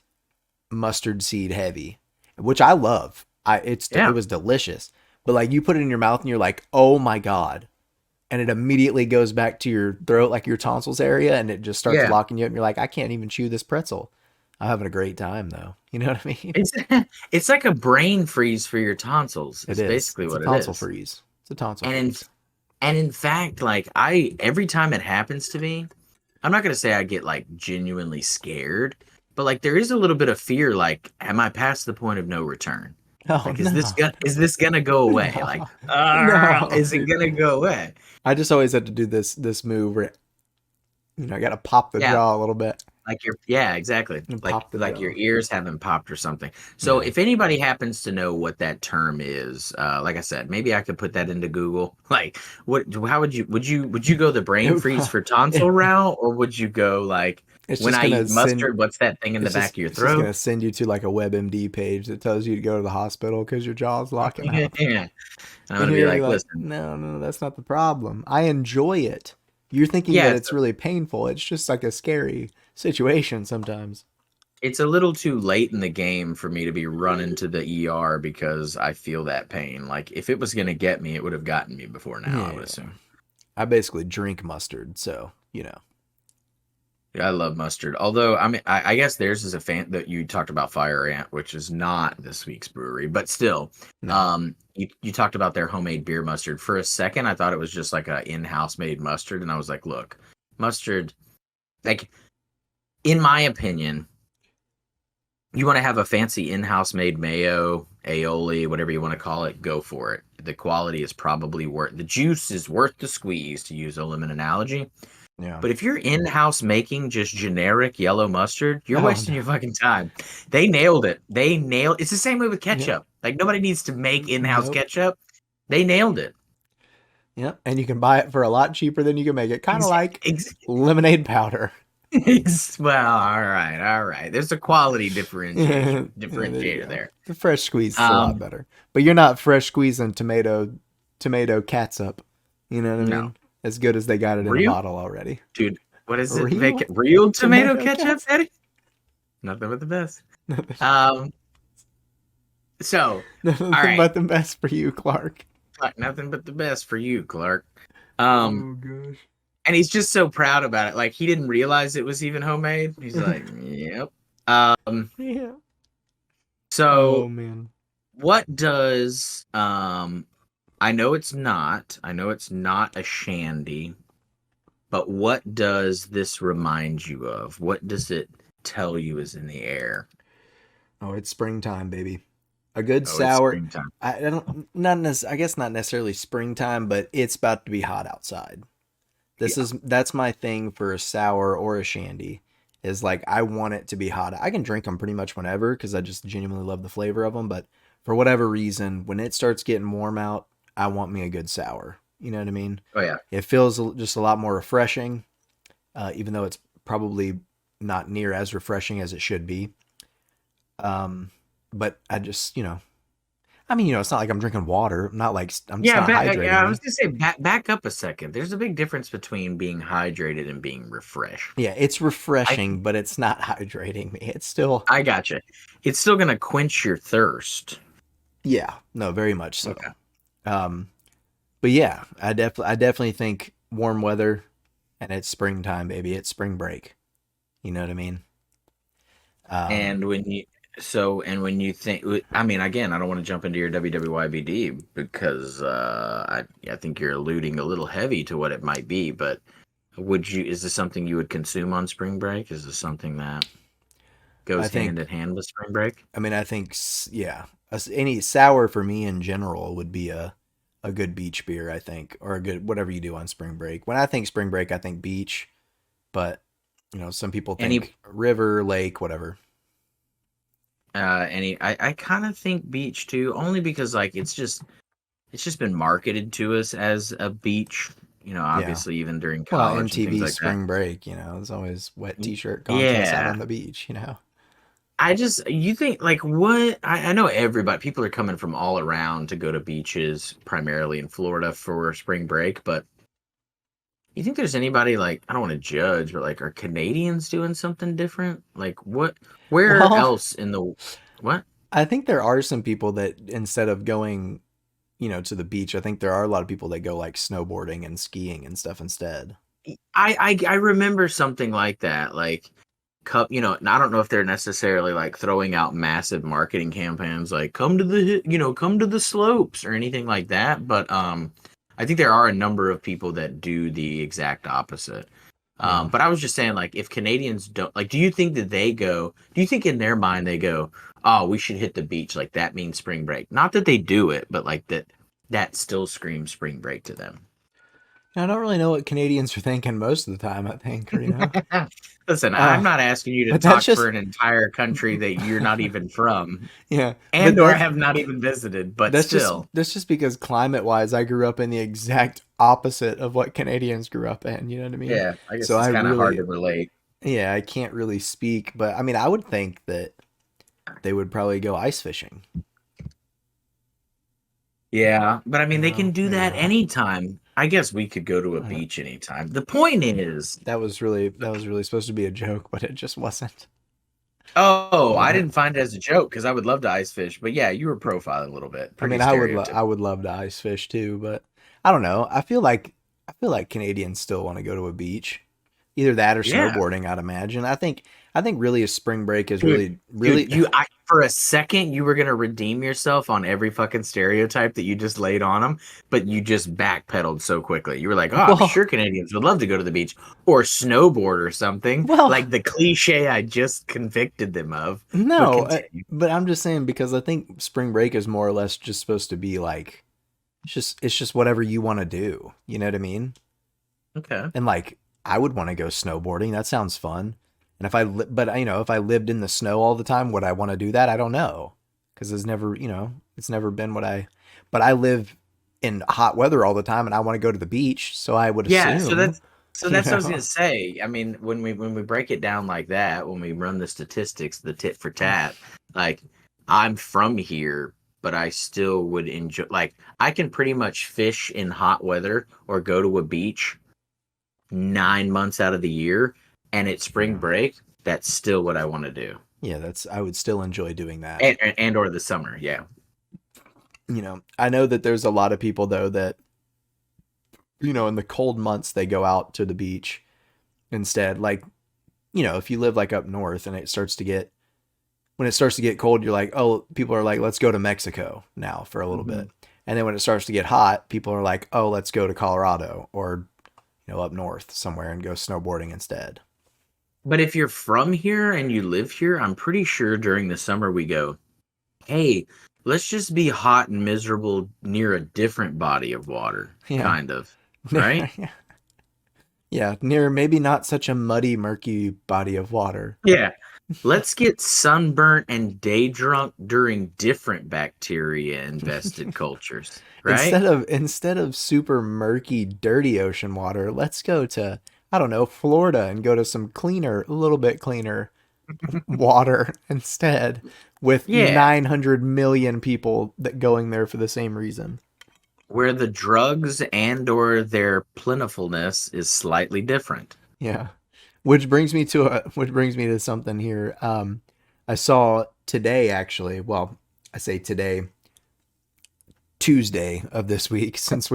mustard seed heavy, which I love. It Yeah, was delicious, but like you put it in your mouth and you're like, oh my god, and it immediately goes back to your throat, like your tonsils area, and it just starts yeah. locking you up. And you're like, I can't even chew this pretzel. I'm having a great time though. You know what I mean? It's it's like a brain freeze for your tonsils. It Is is. basically It's a what it tonsil is. freeze. It's a tonsil And freeze. And in fact, like I every time it happens to me, I'm not gonna say I get like genuinely scared, but like there is a little bit of fear. Like, am I past the point of no return? Oh Like, no, is this gonna go away? Like, no, no, is it dude. gonna go away? I just always had to do this move where I got to pop the Yeah, jaw a little bit yeah, exactly. and Like pop the your jaw. ears haven't popped or something. So Yeah. if anybody happens to know what that term is, like I said, maybe I could put that into Google. Like, what? How would you go the brain freeze for tonsil It- route, or would you go like it's when just I gonna eat send. mustard? What's that thing in the back of your It's just throat? gonna send you to like a WebMD page that tells you to go to the hospital because your jaw's locking up. Yeah, I'm And gonna you're be gonna be like, like, listen, no, no, that's not the problem. I enjoy it. You're thinking that yeah, it's really painful. It's just like a scary situation sometimes. it's a little too late in the game for me to be running to the ER because I feel that pain. Like if it was gonna get me, it would have gotten me before now, I would Yeah. assume. I basically drink mustard, so, Yeah, I love mustard. Although, I mean, I guess theirs is a fan that you talked about Fire Ant, which is not this week's brewery, but still, no. you talked about their homemade beer mustard. For a second, I thought it was just like a in-house made mustard, and I was like, look, mustard, like in my opinion, you want to have a fancy in-house made mayo, aioli, whatever you want to call it, go for it. The quality is probably worth the juice is worth the squeeze, to use a lemon analogy. Yeah. But if you're in-house making just generic yellow mustard, you're Oh, wasting no. your fucking time. They nailed it. They nailed it's the same way with Yep. ketchup. Like nobody needs to make in-house Nope. ketchup. They nailed it. Yep. And you can buy it for a lot cheaper than you can make it. Kind of Ex- like ex- lemonade powder. well, all right, all right. There's a quality Yeah, there you differentiator go. there. The fresh squeeze is a lot Um, better. But you're not fresh squeezing tomato catsup. You know what I no. mean? As good as they got it in a Real? bottle already. Dude, what is it? Real Real tomato tomato ketchup, catsup? Eddie? Nothing but the best. Um, so, all Nothing right. but the best for you, Clark. Nothing but the best for you, Clark. Um, Oh gosh. and he's just so proud about it. Like he didn't realize it was even homemade. He's like, "Yep." Yeah. Oh So man. what does I know it's not a shandy, but what does this remind you of? What does it tell you is in the air? Oh, it's springtime, baby. A good Oh, it's sour. springtime. I don't I guess not necessarily springtime, but it's about to be hot outside. Yeah. That's my thing for a sour or a shandy. Is like I want it to be hot. I can drink them pretty much whenever because I just genuinely love the flavor of them. But for whatever reason, when it starts getting warm out, I want me a good sour. You know what I mean? Oh yeah. It feels just a lot more refreshing, even though it's probably not near as refreshing as it should be. Um, but I just, I mean, it's not like I'm drinking water. I'm not like it's Yeah, not yeah, hydrating I was me. gonna say back up a second. There's a big difference between being hydrated and being refreshed. Yeah, it's I refreshing, but it's not hydrating me. It's still, I gotcha. It's still gonna quench your thirst. yeah, no, very much so. Okay. Um, but yeah, I definitely think warm weather and it's springtime, baby. It's spring break. You know what I mean? Um, And when you think, I mean, again, I don't want to jump into your WWYBD because I think you're alluding a little heavy to what it might be. But is this something you would consume on spring break? Is this something that I goes hand in think, hand with spring break? I mean, yeah, any sour for me in general would be a good beach beer, I think, or a good whatever you do on spring break. When I think spring break, I think beach, but some people Any think river, lake, whatever. I kind of think beach too, only because like it's just been marketed to us as a beach. Yeah. Obviously even during Well, college and things MTV's like that. spring break, there's always wet t-shirt contests out Yeah. on the beach. You think like what? I know everybody, people are coming from all around to go to beaches, primarily in Florida for spring break, but you think there's anybody like, I don't want to judge, but like, are Canadians doing something different? Like where Well, else in the, what? I think there are some people that instead of going, to the beach, I think there are a lot of people that go like snowboarding and skiing and stuff instead. I remember something like that, like, cup, and I don't know if they're necessarily like throwing out massive marketing campaigns like come to the come to the slopes or anything like that, but I think there are a number of people that do the exact opposite. Yeah. But I was just saying, like, if Canadians don't like, do you think that they go? Do you think in their mind they go, "Oh, we should hit the beach"? Like that means spring break. Not that they do it, but like that still screams spring break to them. I don't really know what Canadians are thinking most of the time, I think, or, Listen, I'm Uh, not asking you to but that's talk for just, an entire country that you're not even from yeah, but and or have not even visited, but still. that's just because climate wise, I grew up in the exact opposite of what Canadians grew up in. You know what I mean? Yeah, I guess So it's I kind of hard really, to relate. yeah, I can't really speak, but I mean, I would think that they would probably go ice fishing. Yeah, but I mean, they No, can do maybe that not. anytime. I guess we could go to a Uh, beach anytime. The point is, that was really supposed to be a joke, but it just wasn't. oh, I But didn't find it as a joke because I would love to ice fish. But yeah, you were profiling a little bit. I Pretty mean, stereotypical. I would love to ice fish too, but I don't know. I feel like Canadians still want to go to a beach. Either that or Yeah, snowboarding, I'd imagine. I think really a spring break is dude, really for a second you were gonna redeem yourself on every fucking stereotype that you just laid on them, but you just backpedaled so quickly. You were like, "Oh, I'm well, sure Canadians would love to go to the beach or snowboard or something," well, like the cliche I just convicted them of. But no, continue. but I'm just saying because I think spring break is more or less just supposed to be like it's just whatever you want to do. You know what I mean? Okay. And like I would want to go snowboarding. That sounds fun. And if I but if I lived in the snow all the time, would I want to do that? I don't know. Cuz it's never, it's never been what I but I live in hot weather all the time and I want to go to the beach, so I would Yeah, assume, so you that's what I was gonna know. say. I mean, when we break it down like that, when we run the statistics, the tit for tat, like I'm from here, but I still would enjoy like I can pretty much fish in hot weather or go to a beach 9 months out of the year, and it's spring break. That's still what I want to do, Yeah, that's I would still enjoy doing that. and or the summer. Yeah. I know that there's a lot of people though that, in the cold months they go out to the beach instead. Like, if you live like up north and it starts to get when it starts to get cold, you're like, oh, people are like, let's go to Mexico now for a little Mhm. bit. And then when it starts to get hot, people are like, oh, let's go to Colorado or, up north somewhere and go snowboarding instead. But if you're from here and you live here, I'm pretty sure during the summer we go, hey, let's just be hot and miserable near a different body of water, Yeah. kind of, right? Yeah. Near maybe not such a muddy, murky body of water. Yeah. Let's get sunburnt and day drunk during different bacteria invested cultures, right? Instead of super murky, dirty ocean water, let's go to, I don't know, Florida and go to some cleaner, a little bit cleaner water instead with Yeah. 900 million people that going there for the same reason. Where the drugs and or their plentifulness is slightly different. Yeah. Which brings me to something here. I saw today actually, well, I say today, Tuesday of this week since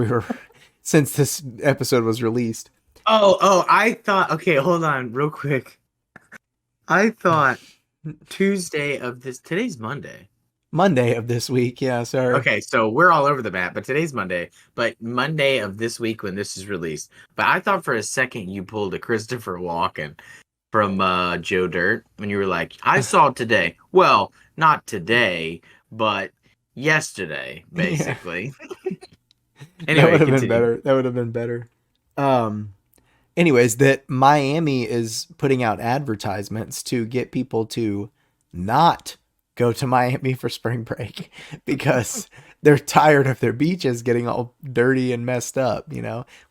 this episode was released. Oh, I thought, okay, hold on real quick. I thought today's Monday. Monday of this week. Yeah, sorry. Okay, so we're all over the map, but today's Monday. But Monday of this week when this is released. But I thought for a second you pulled a Christopher Walken from Joe Dirt when you were like, I saw it today. Well, not today, but yesterday, Yeah. basically. That would Anyway, have been continue. better. That would have been better. Um anyways, that Miami is putting out advertisements to get people to not go to Miami for spring break because they're tired of their beaches getting all dirty and messed up,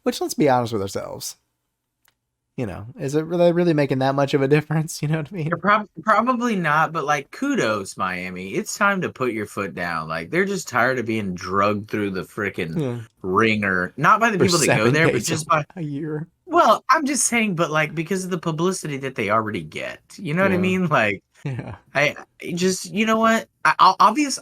Which, let's be honest with ourselves, is it really making that much of a difference? You know what I You're mean? probably not, but like kudos, Miami. It's time to put your foot down. Like they're just tired of being drugged through the freaking Yeah. ringer, not by the For people that go seven there, but days just by a year. well, I'm just saying, but like because of the publicity that they already get. You know what I Yeah. mean? Like Yeah. I just, you know what?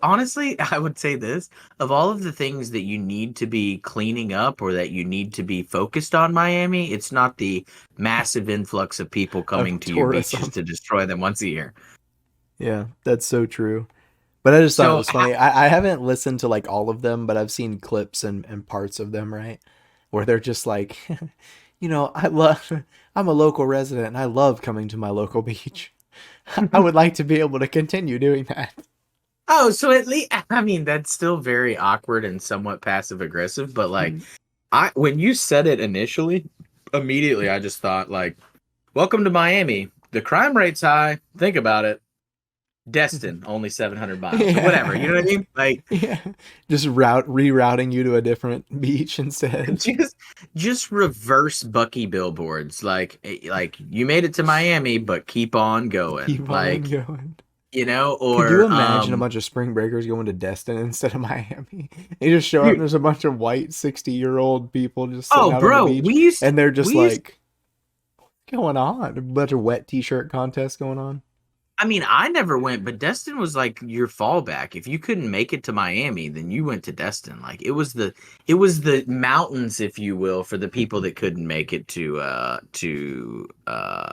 Honestly, I would say this: of all of the things that you need to be cleaning up or that you need to be focused on, Miami, it's not the massive influx of people coming Of to your beaches tourism. to destroy them once a year. Yeah, that's so true. But I just thought it So was funny. I haven't listened to like all of them, but I've seen clips and parts of them, right? Where they're just like, I'm a local resident and I love coming to my local beach. I would like to be able to continue doing that. oh, so at least I mean that's still very awkward and somewhat passive aggressive, but like I when you said it initially, immediately I just thought like, welcome to Miami. The crime rate's high. Think about it. Destin, only 700 miles or whatever. You know what I Yeah. mean? Like Yeah. Just rerouting you to a different beach instead. just just reverse Bucky billboards. Like you made it to Miami, but keep on going. Keep on Like, going. Could you or imagine a bunch of spring breakers going to Destin instead of Miami? They just show up and dude, there's a bunch of white 60-year-old people just sitting oh out on the bro, beach and they're just like, going on? A bunch of wet t-shirt contests going on. I mean, I never went, but Destin was like your fallback. If you couldn't make it to Miami, then you went to Destin. Like it was the mountains, if you will, for the people that couldn't make it to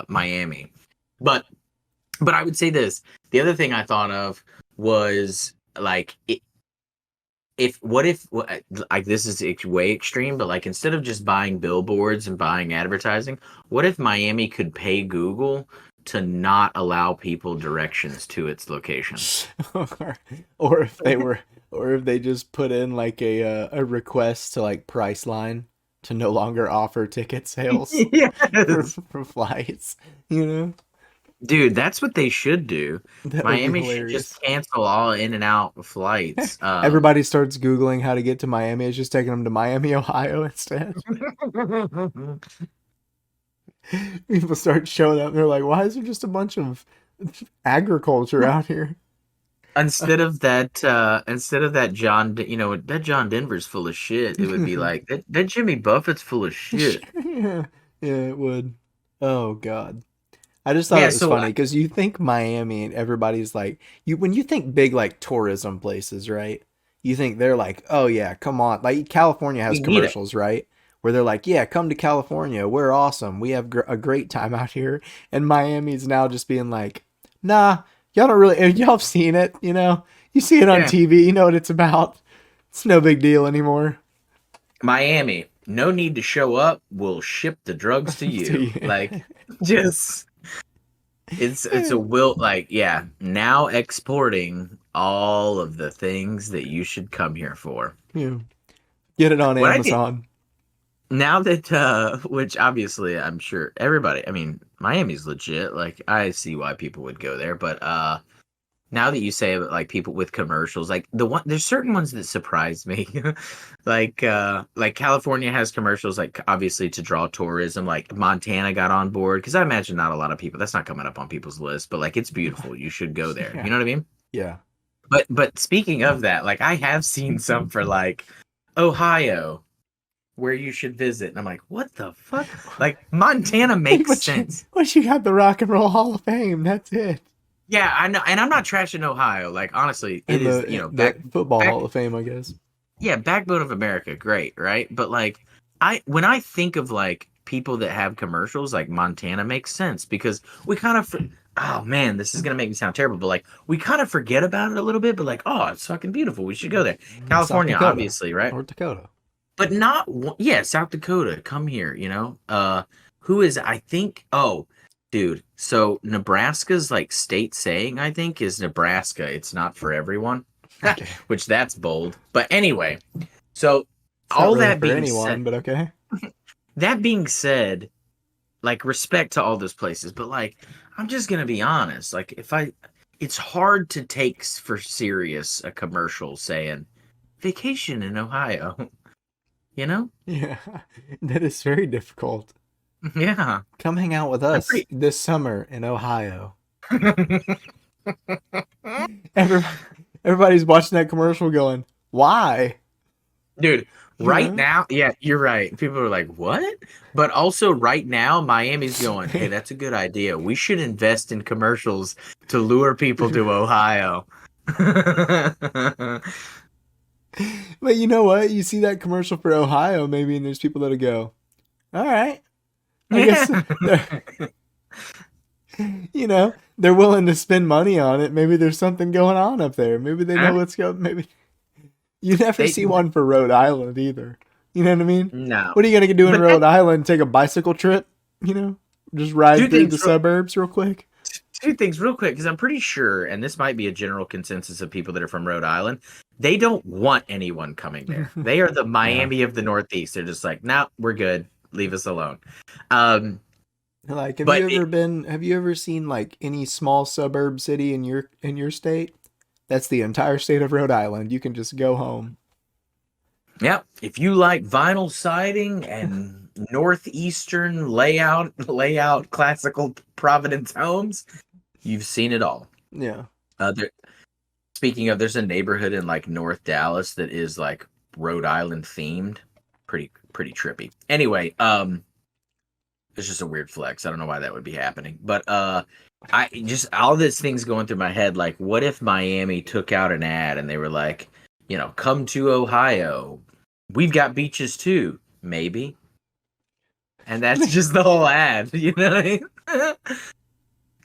Miami. But but I would say this. The other thing I thought of was like if what if like this is way extreme, but like instead of just buying billboards and buying advertising, what if Miami could pay Google to not allow people directions to its locations? or, or if they were, or if they just put in like a request to like Priceline to no longer offer ticket sales for Yes. for flights, you know? Dude, that's what they should do. That would be Miami should just hilarious. cancel all in and out flights. Everybody starts Googling how to get to Miami. It's just taking them to Miami, Ohio instead. People start showing up and they're like, why is there just a bunch of agriculture out here? instead of that that John Denver's full of shit, it would be like that Jimmy Buffett's full of shit. Yeah, yeah, it would. Oh God. I just thought Yeah, it was so funny because you think Miami and everybody's like when you think big like tourism places, right? You think they're like, oh yeah, come on. Like California has we need it. commercials, right? Where they're like, yeah, come to California. We're awesome. We have a great time out here. And Miami's now just being like, nah, y'all don't really. Y'all have seen it, you know. You see it on Yeah. TV. You know what it's about. It's no big deal anymore. Miami, no need to show up. We'll ship the drugs to To you. you. Like just it's a will like yeah, now exporting all of the things that you should come here for. Yeah. Get it on What I did Amazon. now that which obviously I'm sure everybody, I mean, Miami's legit. Like I see why people would go there, but now that you say about like people with commercials, like there's certain ones that surprise me. like California has commercials like obviously to draw tourism, like Montana got on board because I imagine not a lot of people, that's not coming up on people's list, but like it's beautiful. You should go there. You Yeah. know what I mean? Yeah. But speaking of that, like I have seen some for like Ohio where you should visit. And I'm like, what the fuck? Like Montana makes sense. But you got the Rock and Roll Hall of Fame. That's it. Yeah, I know, and I'm not trashing Ohio. Like honestly, it And is, the football back Hall of Fame, I guess. yeah, backbone of America, great, right? But like when I think of like people that have commercials, like Montana makes sense because we kind of oh man, this is gonna make me sound terrible, but like we kind of forget about it a little bit, but like, oh, it's fucking beautiful. We should go there. South California, Dakota, obviously, right? North Dakota. But not yeah, South Dakota, come here, who is I think oh dude, so Nebraska's like state saying I think is Nebraska, it's not for everyone. Okay, Which that's bold, but anyway, so it's not all really that for being said, anyone, but okay. like respect to all those places, but like I'm just gonna be honest, like if I it's hard to take for serious a commercial saying vacation in Ohio. you know Yeah, that is very difficult. yeah. Come hang out with I'm us pretty this summer in Ohio. Every, everybody's watching that commercial, going, "Why?" Dude, You right know. now, yeah, you're right. People are like, "What?" But also right now, Miami's going, "Hey, that's a good idea. We should invest in commercials to lure people to Ohio." But you know what? You see that commercial for Ohio, maybe, and there's people that'll go, "All right, I guess." Yeah. You know, they're willing to spend money on it. Maybe there's something going on up there. Maybe they know Huh? what's going. Maybe you never They see one for Rhode Island either. You know what I mean? no, What are you gonna do in but that Rhode Island? Take a bicycle trip? You know, just ride two through things. the suburbs real quick. Two things real quick because I'm pretty sure, and this might be a general consensus of people that are from Rhode Island, they don't want anyone coming there. They are the Yeah. Miami of the Northeast. They're just like, no, we're good. Leave us alone. Um, Like, have you but ever been? Have you ever seen like any small suburb city in your state? That's the entire state of Rhode Island. You can just go home. yeah, if you like vinyl siding and northeastern layout classical Providence homes, you've seen it all. Yeah. There, speaking of, there's a neighborhood in like North Dallas that is like Rhode Island themed. Pretty trippy. Anyway, it's just a weird flex. I don't know why that would be happening. But I just all this things going through my head, like what if Miami took out an ad and they were like, come to Ohio. We've got beaches too, maybe. And that's just the whole ad, you know what I mean?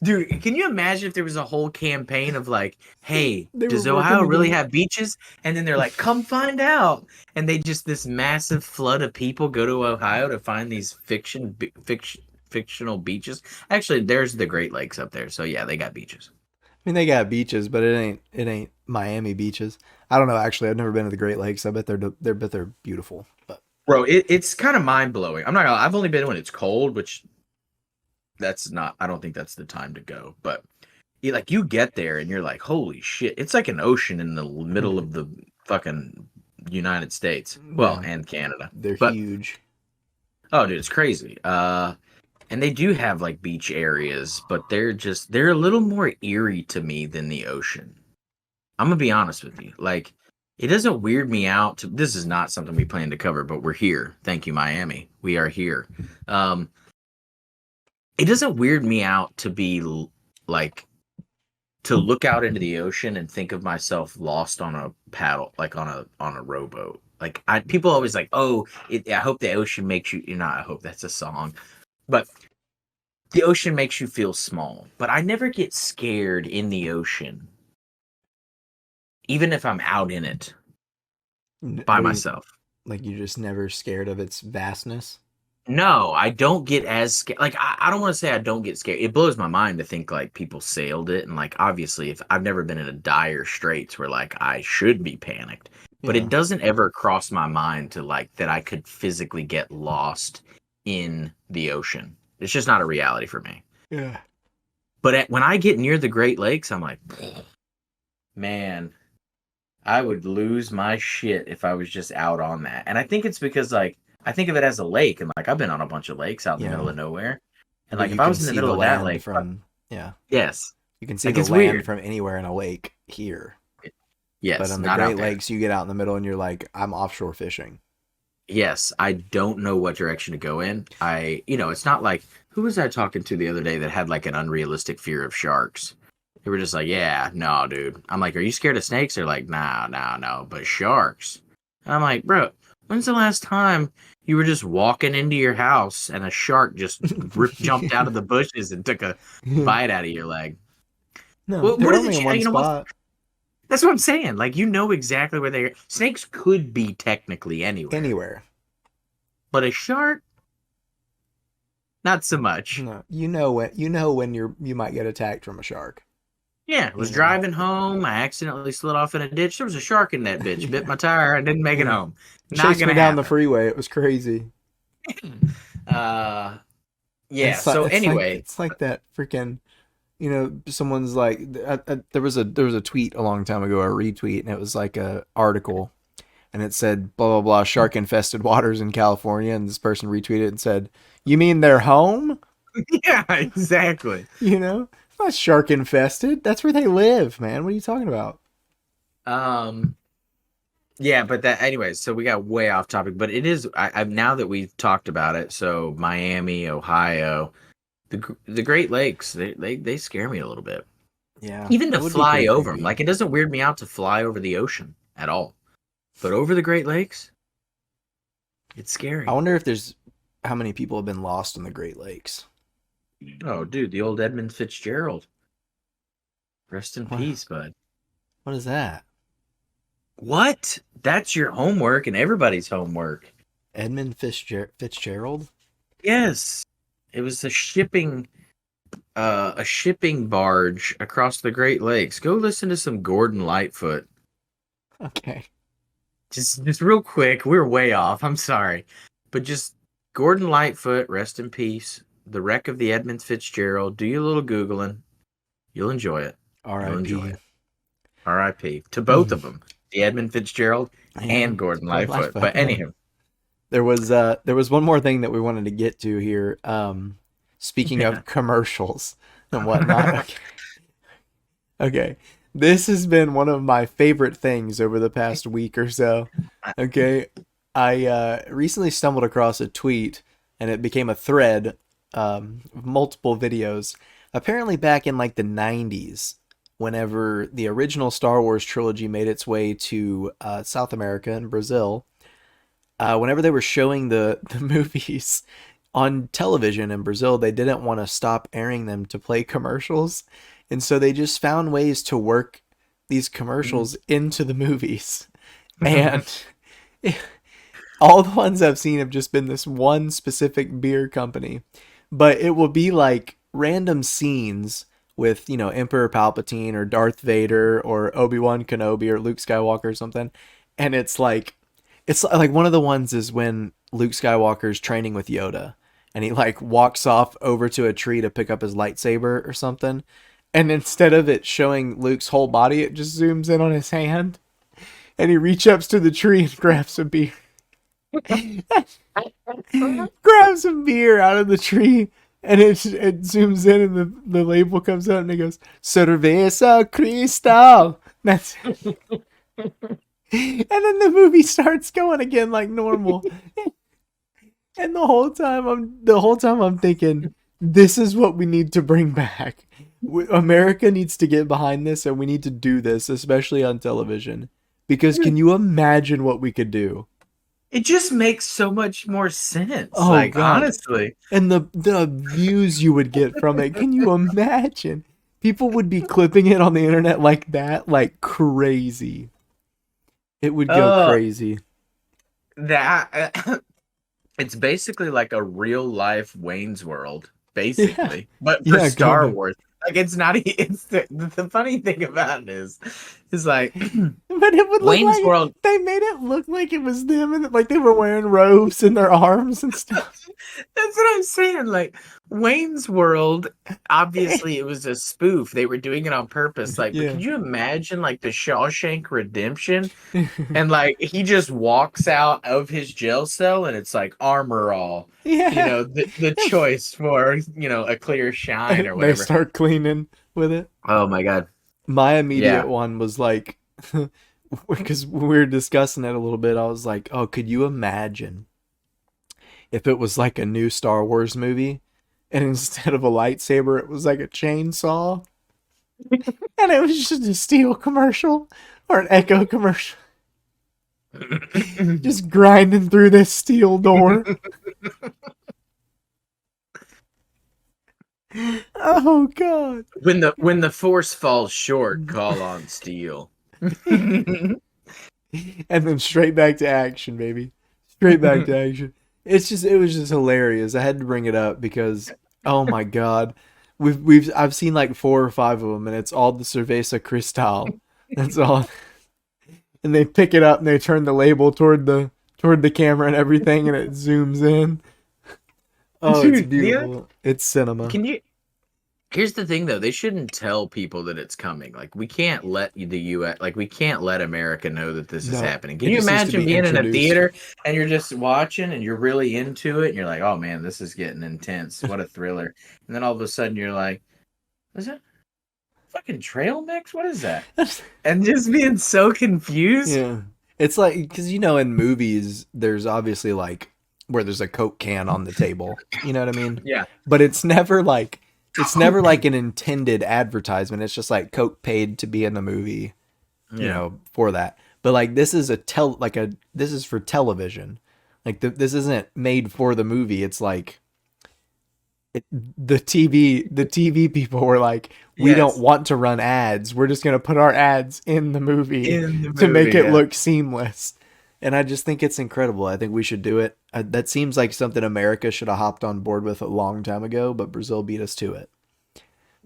Dude, can you imagine if there was a whole campaign of like, hey, They were does working Ohio really together. have beaches? And then they're like, come find out. And they just this massive flood of people go to Ohio to find these fictional beaches. Actually, there's the Great Lakes up there. So yeah, they got beaches. I mean, they got beaches, but it ain't Miami beaches. I don't know. Actually, I've never been to the Great Lakes. I bet they're beautiful. But Bro, it's kind of mind blowing. I'm not gonna, I've only been when it's cold, which that's not I don't think that's the time to go. But like you get there and you're like, holy shit, it's like an ocean in the middle of the fucking United States. Well, yeah, and Canada. they're But huge. oh dude, it's crazy. And they do have like beach areas, but they're a little more eerie to me than the ocean. I'm gonna be honest with you. Like it doesn't weird me out this is not something we plan to cover, but we're here. Thank you, Miami. We are here. Um, it doesn't weird me out to be like to look out into the ocean and think of myself lost on a paddle, like on a rowboat. Like people always like, oh, I hope the ocean makes you. You know, I hope that's a song, but the ocean makes you feel small. But I never get scared in the ocean, even if I'm out in it by What do you myself. like? You're just never scared of its vastness. No, I don't get as scared. Like I don't want to say I don't get scared. It blows my mind to think like people sailed it, and like obviously, if I've never been in a dire straits where like I should be panicked, but it Yeah, doesn't ever cross my mind to like that I could physically get lost in the ocean. It's just not a reality for me. yeah. But when I get near the Great Lakes, I'm like, man, I would lose my shit if I was just out on that. And I think it's because like I think of it as a lake, and like I've been on a bunch of lakes out in the middle Yeah, of nowhere, and but like you if I can was in the see middle the of that land lake, from yeah. yes, You can see like the it's land weird. from anywhere in a lake here. But Yes, on the not Great out there. Lakes, you get out in the middle and you're like, I'm offshore fishing. Yes, I don't know what direction to go in. It's not like who was I talking to the other day that had like an unrealistic fear of sharks. They were just like, yeah, no, dude. I'm like, are you scared of snakes? They're like, nah, nah, no, but sharks. And I'm like, bro, when's the last time you were just walking into your house and a shark just jumped out of the bushes and took a bite out of your leg? No, What they're are the only in one you know what? spot. That's what I'm saying. Like you know exactly where they're. Snakes could be technically anywhere, Anywhere. but a shark, not so much. No, you know when you might get attacked from a shark. Yeah, I You was know. driving home. I accidentally slid off in a ditch. There was a shark in that bitch. Bit Yeah, my tire. I didn't make it yeah. home. Not Chased me gonna down the happen. freeway. It was crazy. Uh, yeah. So anyway, It's like that freaking someone's like there was a tweet a long time ago, a retweet, and it was like a article, and it said blah blah blah shark infested waters in California, and this person retweeted and said, "You mean they're home?" yeah, exactly. You know, it's not shark infested. That's where they live, man. What are you talking about? Um, yeah, but that anyways. So we got way off topic, but it is. I've now that we've talked about it. So Miami, Ohio, the Great Lakes, they scare me a little bit. Yeah, Even that to would be fly pretty over them, creepy. like it doesn't weird me out to fly over the ocean at all. But over the Great Lakes, it's I scary. wonder if there's how many people have been lost in the Great Lakes. Oh, dude, the old Edmund Fitzgerald. Rest in What, peace, bud. what is that? What? That's your homework and everybody's homework. Edmund Fitzgerald? Yes. It was a shipping barge across the Great Lakes. Go listen to some Gordon Lightfoot. Okay. Just real quick, we're way off. I'm sorry. But just Gordon Lightfoot, rest in peace. The wreck of the Edmund Fitzgerald. Do your little Googling. You'll enjoy it. You'll enjoy R.I.P. it. R.I.P. to both of them. The Edmund Fitzgerald and And Gordon Gordon Lightfoot. Lightfoot. But anyhow. There was one more thing that we wanted to get to here. Speaking Yeah. of commercials and whatnot. Okay. Okay. This has been one of my favorite things over the past week or so. Okay. I recently stumbled across a tweet and it became a thread of multiple videos. Apparently, back in like the 90s, whenever the original Star Wars trilogy made its way to South America and Brazil, whenever they were showing the movies on television in Brazil, they didn't want to stop airing them to play commercials. And so they just found ways to work these commercials into the movies. And all the ones I've seen have just been this one specific beer company. But it will be like random scenes with, Emperor Palpatine or Darth Vader or Obi-Wan Kenobi or Luke Skywalker or something. And it's like one of the ones is when Luke Skywalker's training with Yoda and he like walks off over to a tree to pick up his lightsaber or something. And instead of it showing Luke's whole body, it just zooms in on his hand and he reaches up to the tree and grabs a beer. Grabs some beer out of the tree and it zooms in and the label comes out and it goes, Cerveza Cristal. That's and then the movie starts going again like normal. And the whole time I'm thinking, this is what we need to bring back. America needs to get behind this, and we need to do this, especially on television. Because can you imagine what we could do? It just makes so much more sense. Oh Like, God! honestly. And the views you would get from it. Can you imagine? People would be clipping it on the internet like that, like crazy. It would go Oh, crazy. that it's basically like a real life Wayne's World, Yeah, basically, but for yeah, kind Star of. Wars. Like it's not. It's the funny thing about it is like But it would look Wayne's like World. they made it look like it was them and like they were wearing robes in their arms and stuff. That's what I'm saying. Like Wayne's World, obviously it was a spoof. They were doing it on purpose. Like, but Yeah. could you imagine like the Shawshank Redemption? And like he just walks out of his jail cell and it's like armor all. Yeah. The choice for, a clear shine or They whatever. start cleaning with it. Oh my god. My immediate Yeah. one was like, because we were discussing it a little bit, I was like, oh, could you imagine if it was like a new Star Wars movie and instead of a lightsaber, it was like a chainsaw and it was just a steel commercial or an Echo commercial, just grinding through this steel door. Oh God! When the force falls short, call on steel. And then straight back to action, baby. Straight back to action. It was just hilarious. I had to bring it up because oh my God, I've seen like 4 or 5 of them, and it's all the Cerveza Cristal. That's all. And they pick it up and they turn the label toward the camera and everything, and it zooms in. Oh, it's Dude, beautiful. It's cinema. can you here's the thing though, they shouldn't tell people that it's coming. Like we can't let the US, like we can't let America know that this is No, happening. Can it you just needs to imagine be being in a introduced. theater and you're just watching and you're really into it and you're like, "Oh man, this is getting intense. What a thriller." And then all of a sudden you're like, "Is that fucking trail mix? What is that?" And just being so confused. Yeah. It's like, because, in movies, there's obviously like where there's a Coke can on the table. You know what I mean? Yeah. But it's never like an intended advertisement. It's just like Coke paid to be in the movie, Yeah. for that. But like this is for television. Like this isn't made for the movie. It's like The TV people were like, we don't Yes, want to run ads. We're just gonna put our ads in the movie in the to make movie. it Yeah, look seamless. And I just think it's incredible. I think we should do it. That seems like something America should have hopped on board with a long time ago, but Brazil beat us to it.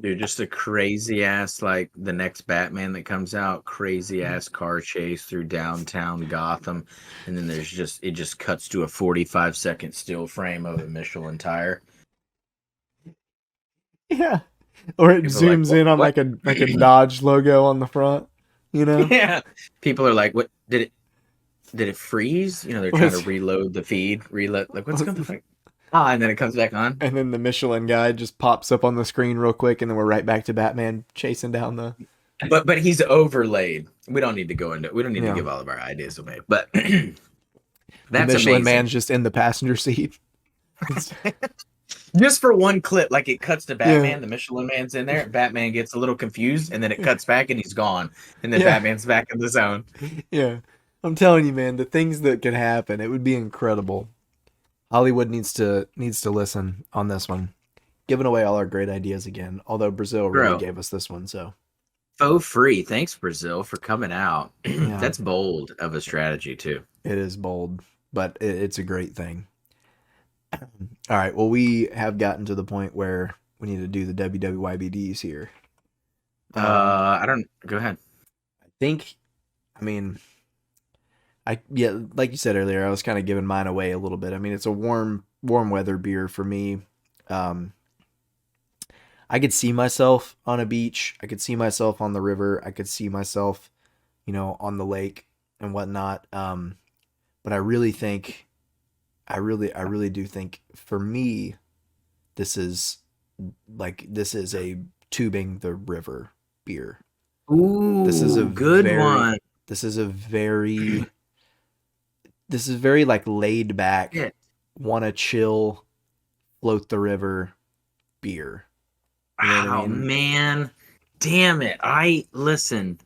dude, just a crazy ass like the next Batman that comes out, crazy ass car chase through downtown Gotham, and then it just cuts to a 45-second still frame of a Michelin tire. Yeah. Or it People are like, zooms in on what? like a Dodge logo on the front, you know? Yeah. People are like, what did it freeze? You know, they're trying to Was, reload the feed, reload like what's going to fuck? Ah, and then it comes back on. and then the Michelin guy just pops up on the screen real quick, and then we're right back to Batman chasing down the But he's overlaid. We don't need to go into we don't need to yeah. give all of our ideas away. But The that's Michelin amazing. man's just in the passenger seat. Just for one clip, like it cuts to Yeah, Batman, the Michelin man's in there, Batman gets a little confused, and then it cuts back and he's gone. And then yeah, Batman's back in the zone. yeah. I'm telling you, man, the things that could happen, it would be incredible. Hollywood needs to listen on this one. Giving away all our great ideas again. Although Brazil really Bro, gave us this one, so faux free. Thanks, Brazil, for coming out. yeah, That's bold of a strategy too. it is bold, but it's a great thing. All right, well, we have gotten to the point where we need to do the WWYBDs here. I don't go ahead. I think, I mean, yeah, like you said earlier, I was kind of giving mine away a little bit. I mean, it's a warm weather beer for me. Um, I could see myself on a beach. I could see myself on the river. I could see myself, on the lake and whatnot. But I really think, I really do think for me, this is this is a tubing the river beer. This is a Ooh, good very, one. this is a very, this is very like laid back, Yeah. want to chill, float the river beer. You know what I Oh mean? man. Damn it. I listen.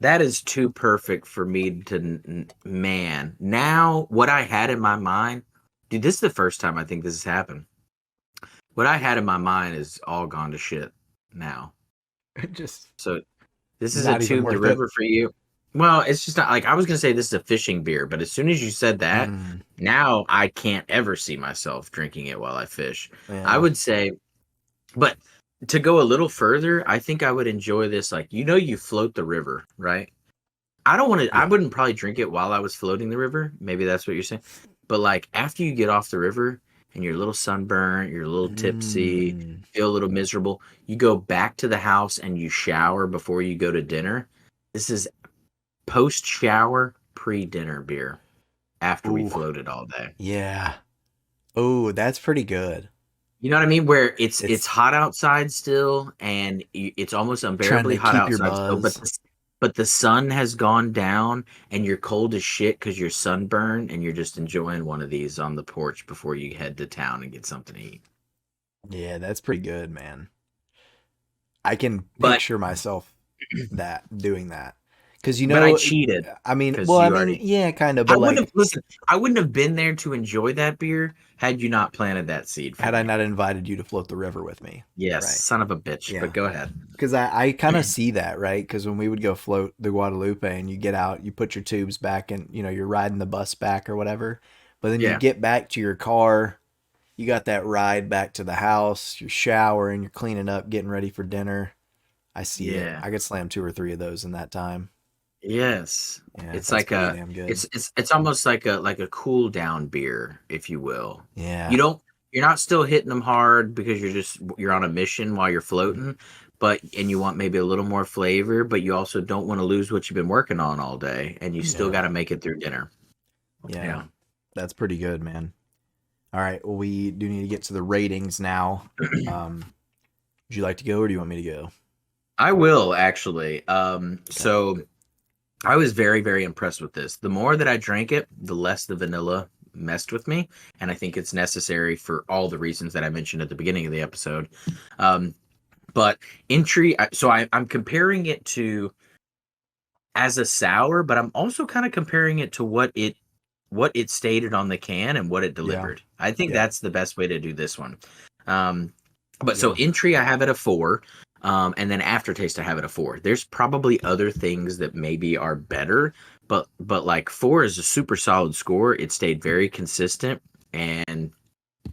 That is too perfect for me to man. Now, what I had in my mind, dude, this is the first time I think this has happened. What I had in my mind is all gone to shit now. Just So this is a not even tube the worth it. river for you. Well, it's just not like I was gonna say this is a fishing beer, but as soon as you said that, Mm, now I can't ever see myself drinking it while I fish. I yeah. would say, but to go a little further, I think I would enjoy this. Like, you float the river, right? I don't want to. I Yeah. wouldn't probably drink it while I was floating the river. Maybe that's what you're saying. But like after you get off the river and you're a little sunburnt, you're a little tipsy, Mm. feel a little miserable, you go back to the house and you shower before you go to dinner. This is post shower, pre dinner beer after we Ooh, floated all day. yeah. Oh, that's pretty good. You know what I mean? Where it's It's hot outside still, and it's almost trying unbearably to hot keep your outside still, buzz. but the sun has gone down, and you're cold as shit because you're sunburned, and you're just enjoying one of these on the porch before you head to town and get something to eat. Yeah, that's pretty good, man. I can But picture myself doing that. Cuz I cheated I mean, because well, I you mean, already. yeah, kind of, I but wouldn't like have listen. I wouldn't have been there to enjoy that beer had you not planted that seed for had I me. not invited you to float the river with me. Yes, Right. son of a bitch. But Yeah. go ahead. Because I kind of see that, right? Because when we would go float the Guadalupe and you get out, you put your tubes back and, you're riding the bus back or whatever. But then you Yeah, get back to your car, you got that ride back to the house, you're showering, you're cleaning up, getting ready for dinner. I see it. yeah. I could slam two or three of those in that time. Yes. Yeah, It's that's like pretty a damn good. it's almost like a cool down beer, if you will. You Yeah. don't you're not still hitting them hard because you're on a mission while you're floating, but and you want maybe a little more flavor, but you also don't want to lose what you've been working on all day and you still got Yeah. to make it through dinner. Yeah. Yeah. That's pretty good, man. All right. Well, we do need to get to the ratings now. Would you like to go or do you want me to go? I will actually. Okay. So I was very, very impressed with this. The more that I drank it, the less the vanilla messed with me. And I think it's necessary for all the reasons that I mentioned at the beginning of the episode. Um, but I'm comparing it to as a sour, but I'm also kind of comparing it to what it stated on the can and what it Yeah. delivered. I think Yeah. that's the best way to do this one. But so entry, I have it a 4. And then aftertaste, I have it a 4. There's probably other things that maybe are better, but like 4 is a super solid score. It stayed very consistent, and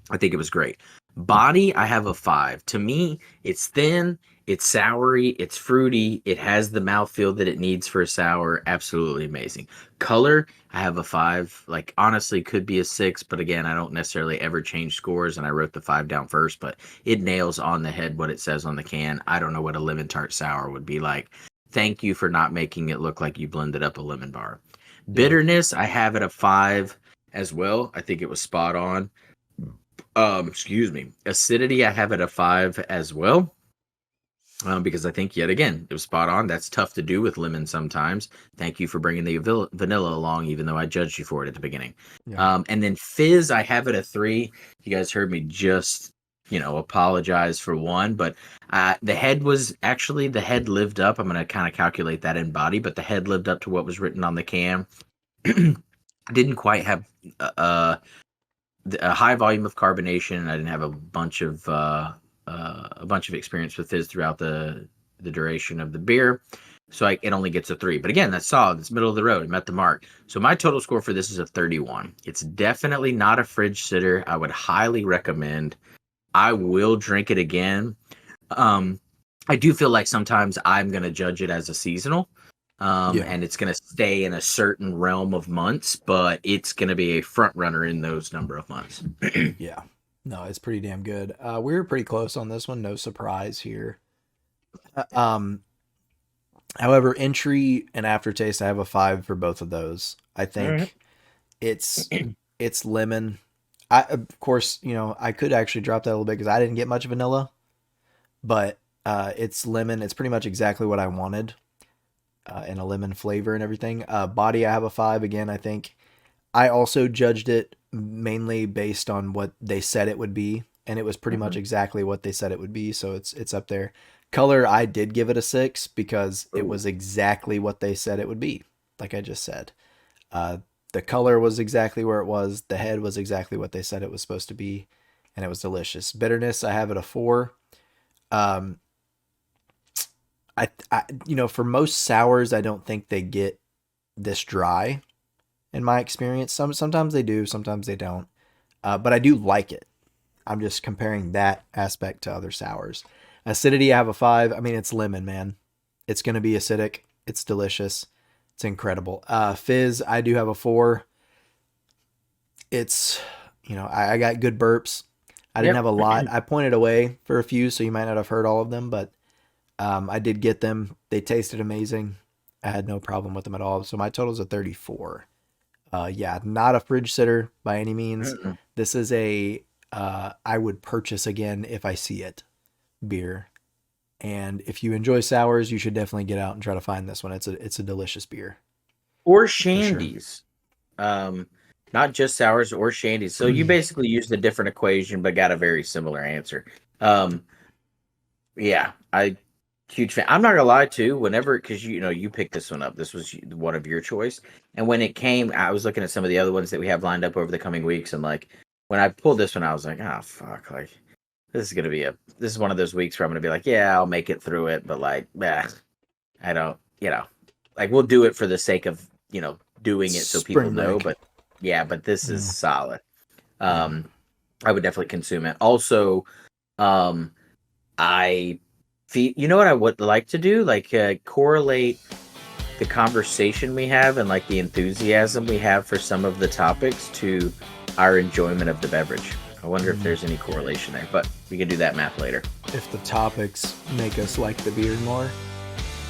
I think it was great. Body, I have a 5. To me, it's thin, it's soury, it's fruity, it has the mouthfeel that it needs for a sour. Absolutely amazing. Color, I have a 5. Like, honestly, could be a 6, but again, I don't necessarily ever change scores, and I wrote the 5 down first, but it nails on the head what it says on the can. I don't know what a lemon tart sour would be like. Thank you for not making it look like you blended up a lemon bar. Bitterness, I have it a 5 as well. I think it was spot on. Excuse me. Acidity, I have it a 5 as well. Because I think, yet again, it was spot on. That's tough to do with lemon sometimes. Thank you for bringing the vanilla along, even though I judged you for it at the beginning. Yeah. And then fizz, I have it a 3. You guys heard me just, apologize for 1, but the head lived up. I'm going to kind of calculate that in body, but the head lived up to what was written on the can. Didn't quite have a high volume of carbonation. I didn't have a bunch of experience with fizz throughout the duration of the beer, so it only gets a 3. But again, that's solid. It's middle of the road. It met the mark. So my total score for this is a 31. It's definitely not a fridge sitter. I would highly recommend. I will drink it again. I do feel like sometimes I'm going to judge it as a seasonal. And it's going to stay in a certain realm of months, but it's going to be a front runner in those number of months. Yeah. No, it's pretty damn good. We were pretty close on this one. No surprise here. However, entry and aftertaste, I have a 5 for both of those. I think it's lemon. Of course, I could actually drop that a little bit because I didn't get much vanilla, but it's lemon. It's pretty much exactly what I wanted. And a lemon flavor and everything. Body, I have a 5 again. I think I also judged it mainly based on what they said it would be, and it was pretty much exactly what they said it would be. So it's up there. Color, I did give it a 6 because it was exactly what they said it would be. Like I just said, the color was exactly where it was. The head was exactly what they said it was supposed to be, and it was delicious. Bitterness, I have it a 4. I for most sours, I don't think they get this dry in my experience. Sometimes they do, sometimes they don't. But I do like it. I'm just comparing that aspect to other sours. Acidity, I have a 5. I mean, it's lemon, man. It's going to be acidic. It's delicious. It's incredible. Fizz, I do have a 4. It's, I got good burps. I didn't have a lot. I pointed away for a few, so you might not have heard all of them, but I did get them. They tasted amazing. I had no problem with them at all. So my total is a 34. Not a fridge sitter by any means. This is I would purchase again if I see it beer. And if you enjoy sours, you should definitely get out and try to find this one. It's a delicious beer. Or shandies. Not just sours or shandies. So you basically used a different equation, but got a very similar answer. Huge fan. I'm not gonna lie too. Whenever, because you picked this one up. This was one of your choice. And when it came, I was looking at some of the other ones that we have lined up over the coming weeks, and like when I pulled this one, I was like, oh fuck, like this is one of those weeks where I'm gonna be like, yeah, I'll make it through it, but like, I don't, like we'll do it for the sake of doing it so people know. But but this is solid. I would definitely consume it. Also, you know what I would like to do? Like correlate the conversation we have and like the enthusiasm we have for some of the topics to our enjoyment of the beverage. I wonder if there's any correlation there, but we can do that math later. If the topics make us like the beer more?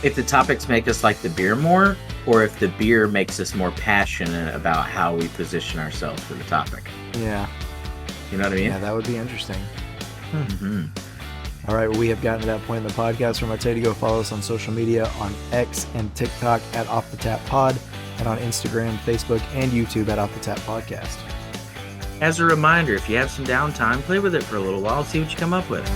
If the topics make us like the beer more, or if the beer makes us more passionate about how we position ourselves for the topic. Yeah. You know what I mean? Yeah, that would be interesting. All right, well, we have gotten to that point in the podcast where I'm going to tell you to go follow us on social media on X and TikTok at Off the Tap Pod, and on Instagram, Facebook, and YouTube at Off the Tap Podcast. As a reminder, if you have some downtime, play with it for a little while, see what you come up with.